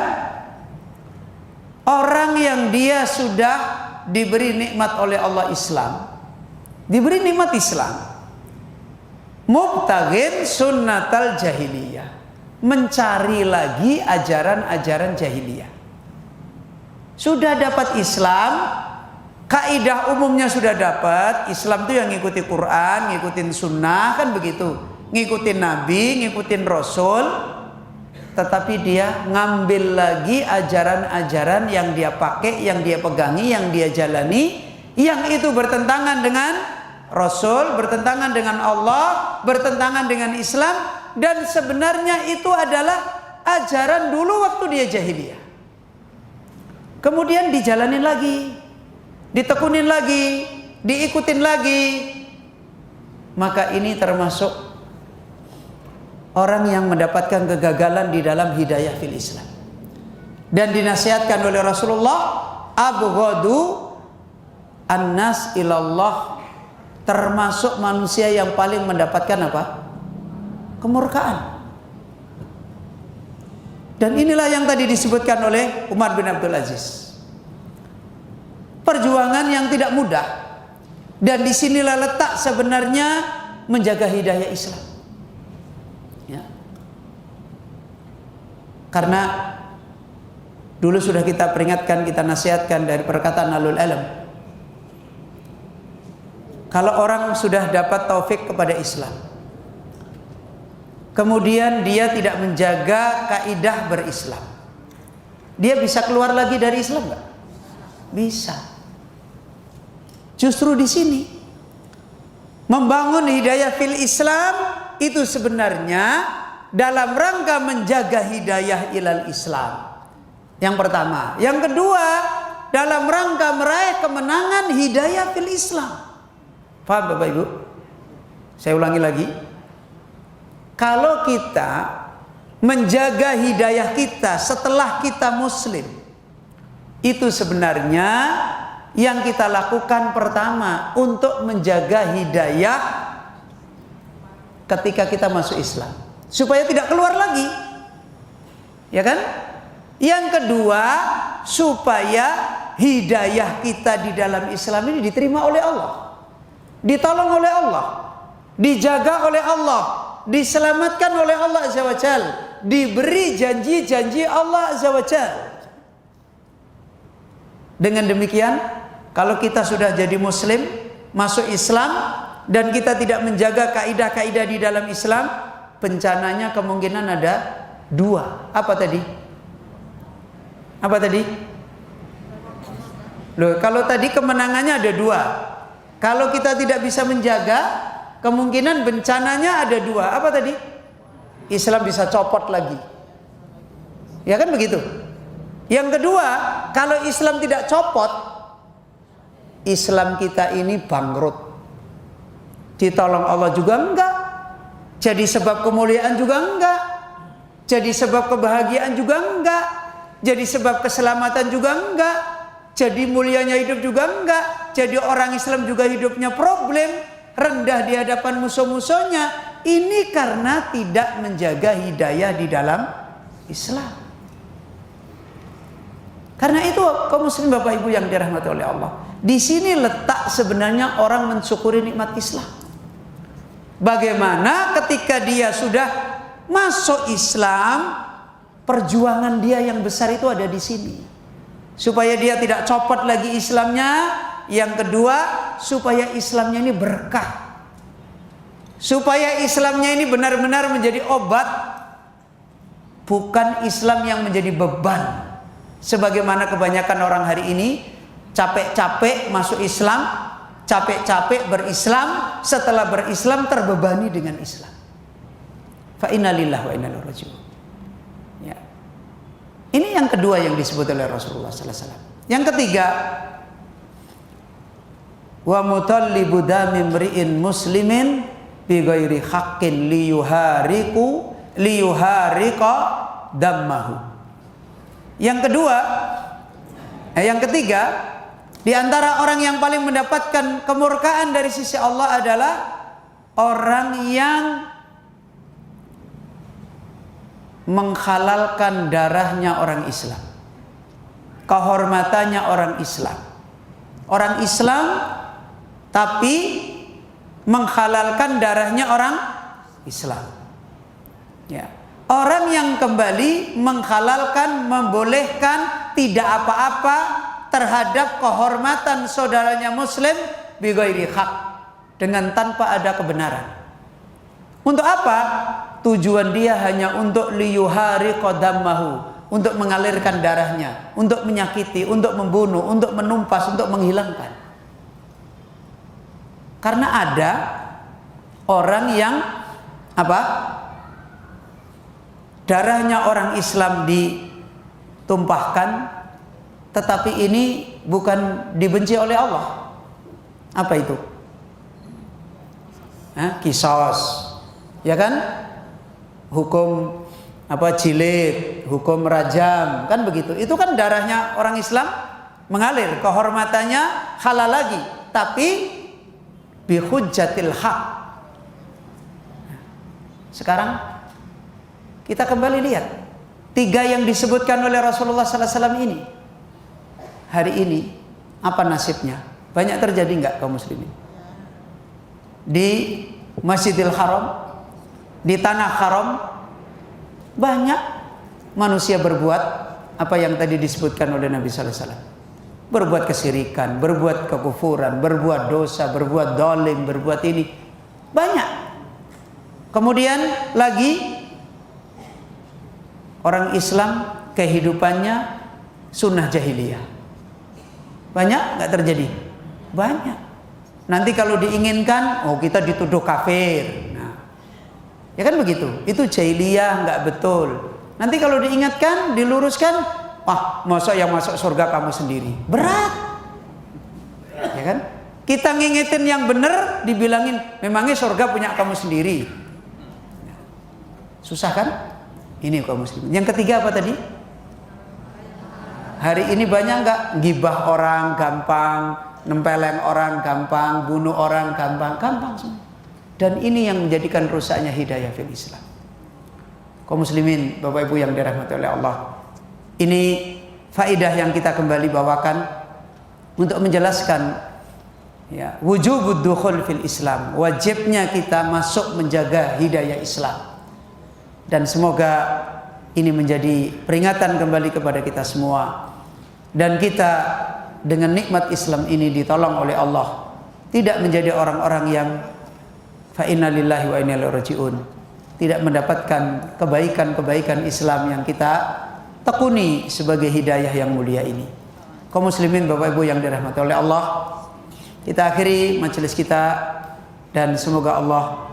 orang yang dia sudah diberi nikmat oleh Allah Islam, diberi nikmat Islam, mubtaghin sunnatal jahiliyah, mencari lagi ajaran-ajaran jahiliyah. Sudah dapat Islam, kaidah umumnya sudah dapat. Islam itu yang ngikuti Quran, ngikutin sunnah, kan begitu, ngikutin Nabi, ngikutin Rasul. Tetapi dia ngambil lagi ajaran-ajaran yang dia pakai, yang dia pegangi, yang dia jalani, yang itu bertentangan dengan Rasul, bertentangan dengan Allah, bertentangan dengan Islam, dan sebenarnya itu adalah ajaran dulu waktu dia jahiliyah. Kemudian dijalanin lagi, ditekunin lagi, diikutin lagi. Maka ini termasuk orang yang mendapatkan kegagalan di dalam hidayah fil Islam. Dan dinasihatkan oleh Rasulullah, abghadu annas ilallah, termasuk manusia yang paling mendapatkan apa? Kemurkaan. Dan inilah yang tadi disebutkan oleh Umar bin Abdul Aziz. Perjuangan yang tidak mudah. Dan disinilah letak sebenarnya menjaga hidayah Islam. Ya. Karena dulu sudah kita peringatkan, kita nasihatkan dari perkataan Alul Alam. Kalau orang sudah dapat taufik kepada Islam, kemudian dia tidak menjaga kaidah berislam, dia bisa keluar lagi dari Islam nggak? Bisa. Justru di sini membangun hidayah fil Islam itu sebenarnya dalam rangka menjaga hidayah ilal Islam. Yang pertama, yang kedua dalam rangka meraih kemenangan hidayah fil Islam. Paham Bapak Ibu? Saya ulangi lagi. Kalau kita menjaga hidayah kita setelah kita muslim, itu sebenarnya yang kita lakukan pertama untuk menjaga hidayah ketika kita masuk Islam, supaya tidak keluar lagi, ya kan? Yang kedua, supaya hidayah kita di dalam Islam ini diterima oleh Allah, ditolong oleh Allah, dijaga oleh Allah, diselamatkan oleh Allah Azza wa Jal, diberi janji-janji Allah Azza wa Jal. Dengan demikian, kalau kita sudah jadi muslim, masuk Islam, dan kita tidak menjaga kaidah-kaidah di dalam Islam, bencananya kemungkinan ada dua. Apa tadi? Apa tadi? Loh, kalau tadi kemenangannya ada dua. Kalau kita tidak bisa menjaga, kemungkinan bencananya ada dua. Apa tadi? Islam bisa copot lagi. Ya kan begitu. Yang kedua, kalau Islam tidak copot, Islam kita ini bangkrut. Ditolong Allah juga enggak. Jadi sebab kemuliaan juga enggak. Jadi sebab kebahagiaan juga enggak. Jadi sebab keselamatan juga enggak. Jadi mulianya hidup juga enggak. Jadi orang Islam juga hidupnya problem, rendah di hadapan musuh-musuhnya. Ini karena tidak menjaga hidayah di dalam Islam. Karena itu kaum muslim Bapak Ibu yang dirahmati oleh Allah, di sini letak sebenarnya orang mensyukuri nikmat Islam. Bagaimana ketika dia sudah masuk Islam, perjuangan dia yang besar itu ada di sini. Supaya dia tidak copot lagi Islamnya. Yang kedua, supaya Islamnya ini berkah. Supaya Islamnya ini benar-benar menjadi obat, bukan Islam yang menjadi beban. Sebagaimana kebanyakan orang hari ini capek-capek masuk Islam, capek-capek berislam, setelah berislam terbebani dengan Islam. Fa inna lillahi wa inna ilaihi raji'un. Ya. Ini yang kedua yang disebut oleh Rasulullah sallallahu alaihi wasallam. Yang ketiga, wa mutallibu dami mri'in muslimin bi ghairi haqqin liyuhariqa dammahu. Yang kedua, yang ketiga, di antara orang yang paling mendapatkan kemurkaan dari sisi Allah adalah orang yang menghalalkan darahnya orang Islam, kehormatannya orang Islam. Orang Islam tapi menghalalkan darahnya orang Islam. Ya. Orang yang kembali menghalalkan, membolehkan tidak apa-apa terhadap kehormatan saudaranya muslim bi ghairi haq, dengan tanpa ada kebenaran. Untuk apa? Tujuan dia hanya untuk liyuhariqa dammahu, untuk mengalirkan darahnya, untuk menyakiti, untuk membunuh, untuk menumpas, untuk menghilangkan. Karena ada orang yang apa? Darahnya orang Islam ditumpahkan, tetapi ini bukan dibenci oleh Allah. Apa itu? Qisas, ya kan? Hukum apa, jilid, hukum rajam, kan begitu. Itu kan darahnya orang Islam mengalir, kehormatannya halal lagi, tapi bi hujjatil haq. Sekarang kita kembali lihat tiga yang disebutkan oleh Rasulullah sallallahu alaihi wasallam ini. Hari ini apa nasibnya? Banyak terjadi enggak kaum muslimin? Di Masjidil Haram, di tanah haram, banyak manusia berbuat apa yang tadi disebutkan oleh Nabi sallallahu alaihi wasallam. Berbuat kesyirikan, berbuat kekufuran, berbuat dosa, berbuat dolim, berbuat ini. Banyak. Kemudian lagi orang Islam kehidupannya sunnah jahiliyah. Banyak nggak terjadi? Banyak. Nanti kalau diinginkan, oh kita dituduh kafir. Nah, ya kan begitu. Itu jahiliyah, nggak betul. Nanti kalau diingatkan, diluruskan, wah masa yang masuk surga kamu sendiri. Berat. Ya kan? Kita ngingetin yang benar, dibilangin memangnya surga punya kamu sendiri. Susah kan? Ini kaum muslimin. Yang ketiga apa tadi? Hari ini banyak nggak gibah orang gampang, nempeleng orang gampang, bunuh orang gampang semua. Dan ini yang menjadikan rusaknya hidayah fil Islam. Kaum muslimin, Bapak Ibu yang dirahmati oleh Allah. Ini faidah yang kita kembali bawakan untuk menjelaskan ya, wujubud dukhul fil Islam, wajibnya kita masuk menjaga hidayah Islam. Dan semoga ini menjadi peringatan kembali kepada kita semua. Dan kita dengan nikmat Islam ini ditolong oleh Allah. Tidak menjadi orang-orang yang fa inna lillahi wa inna ilaihi raji'un. Tidak mendapatkan kebaikan-kebaikan Islam yang kita tekuni sebagai hidayah yang mulia ini. Kaum muslimin Bapak Ibu yang dirahmati oleh Allah. Kita akhiri majelis kita dan semoga Allah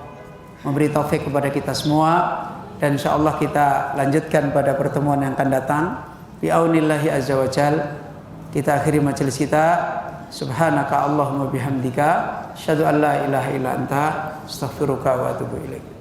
memberi taufik kepada kita semua, dan insyaallah kita lanjutkan pada pertemuan yang akan datang bi'aunillahi azza wajal. Kita akhiri majelis kita. Subhanaka Allahumma bihamdika asyhadu an la ilaha illa anta astaghfiruka wa atubu ilaik.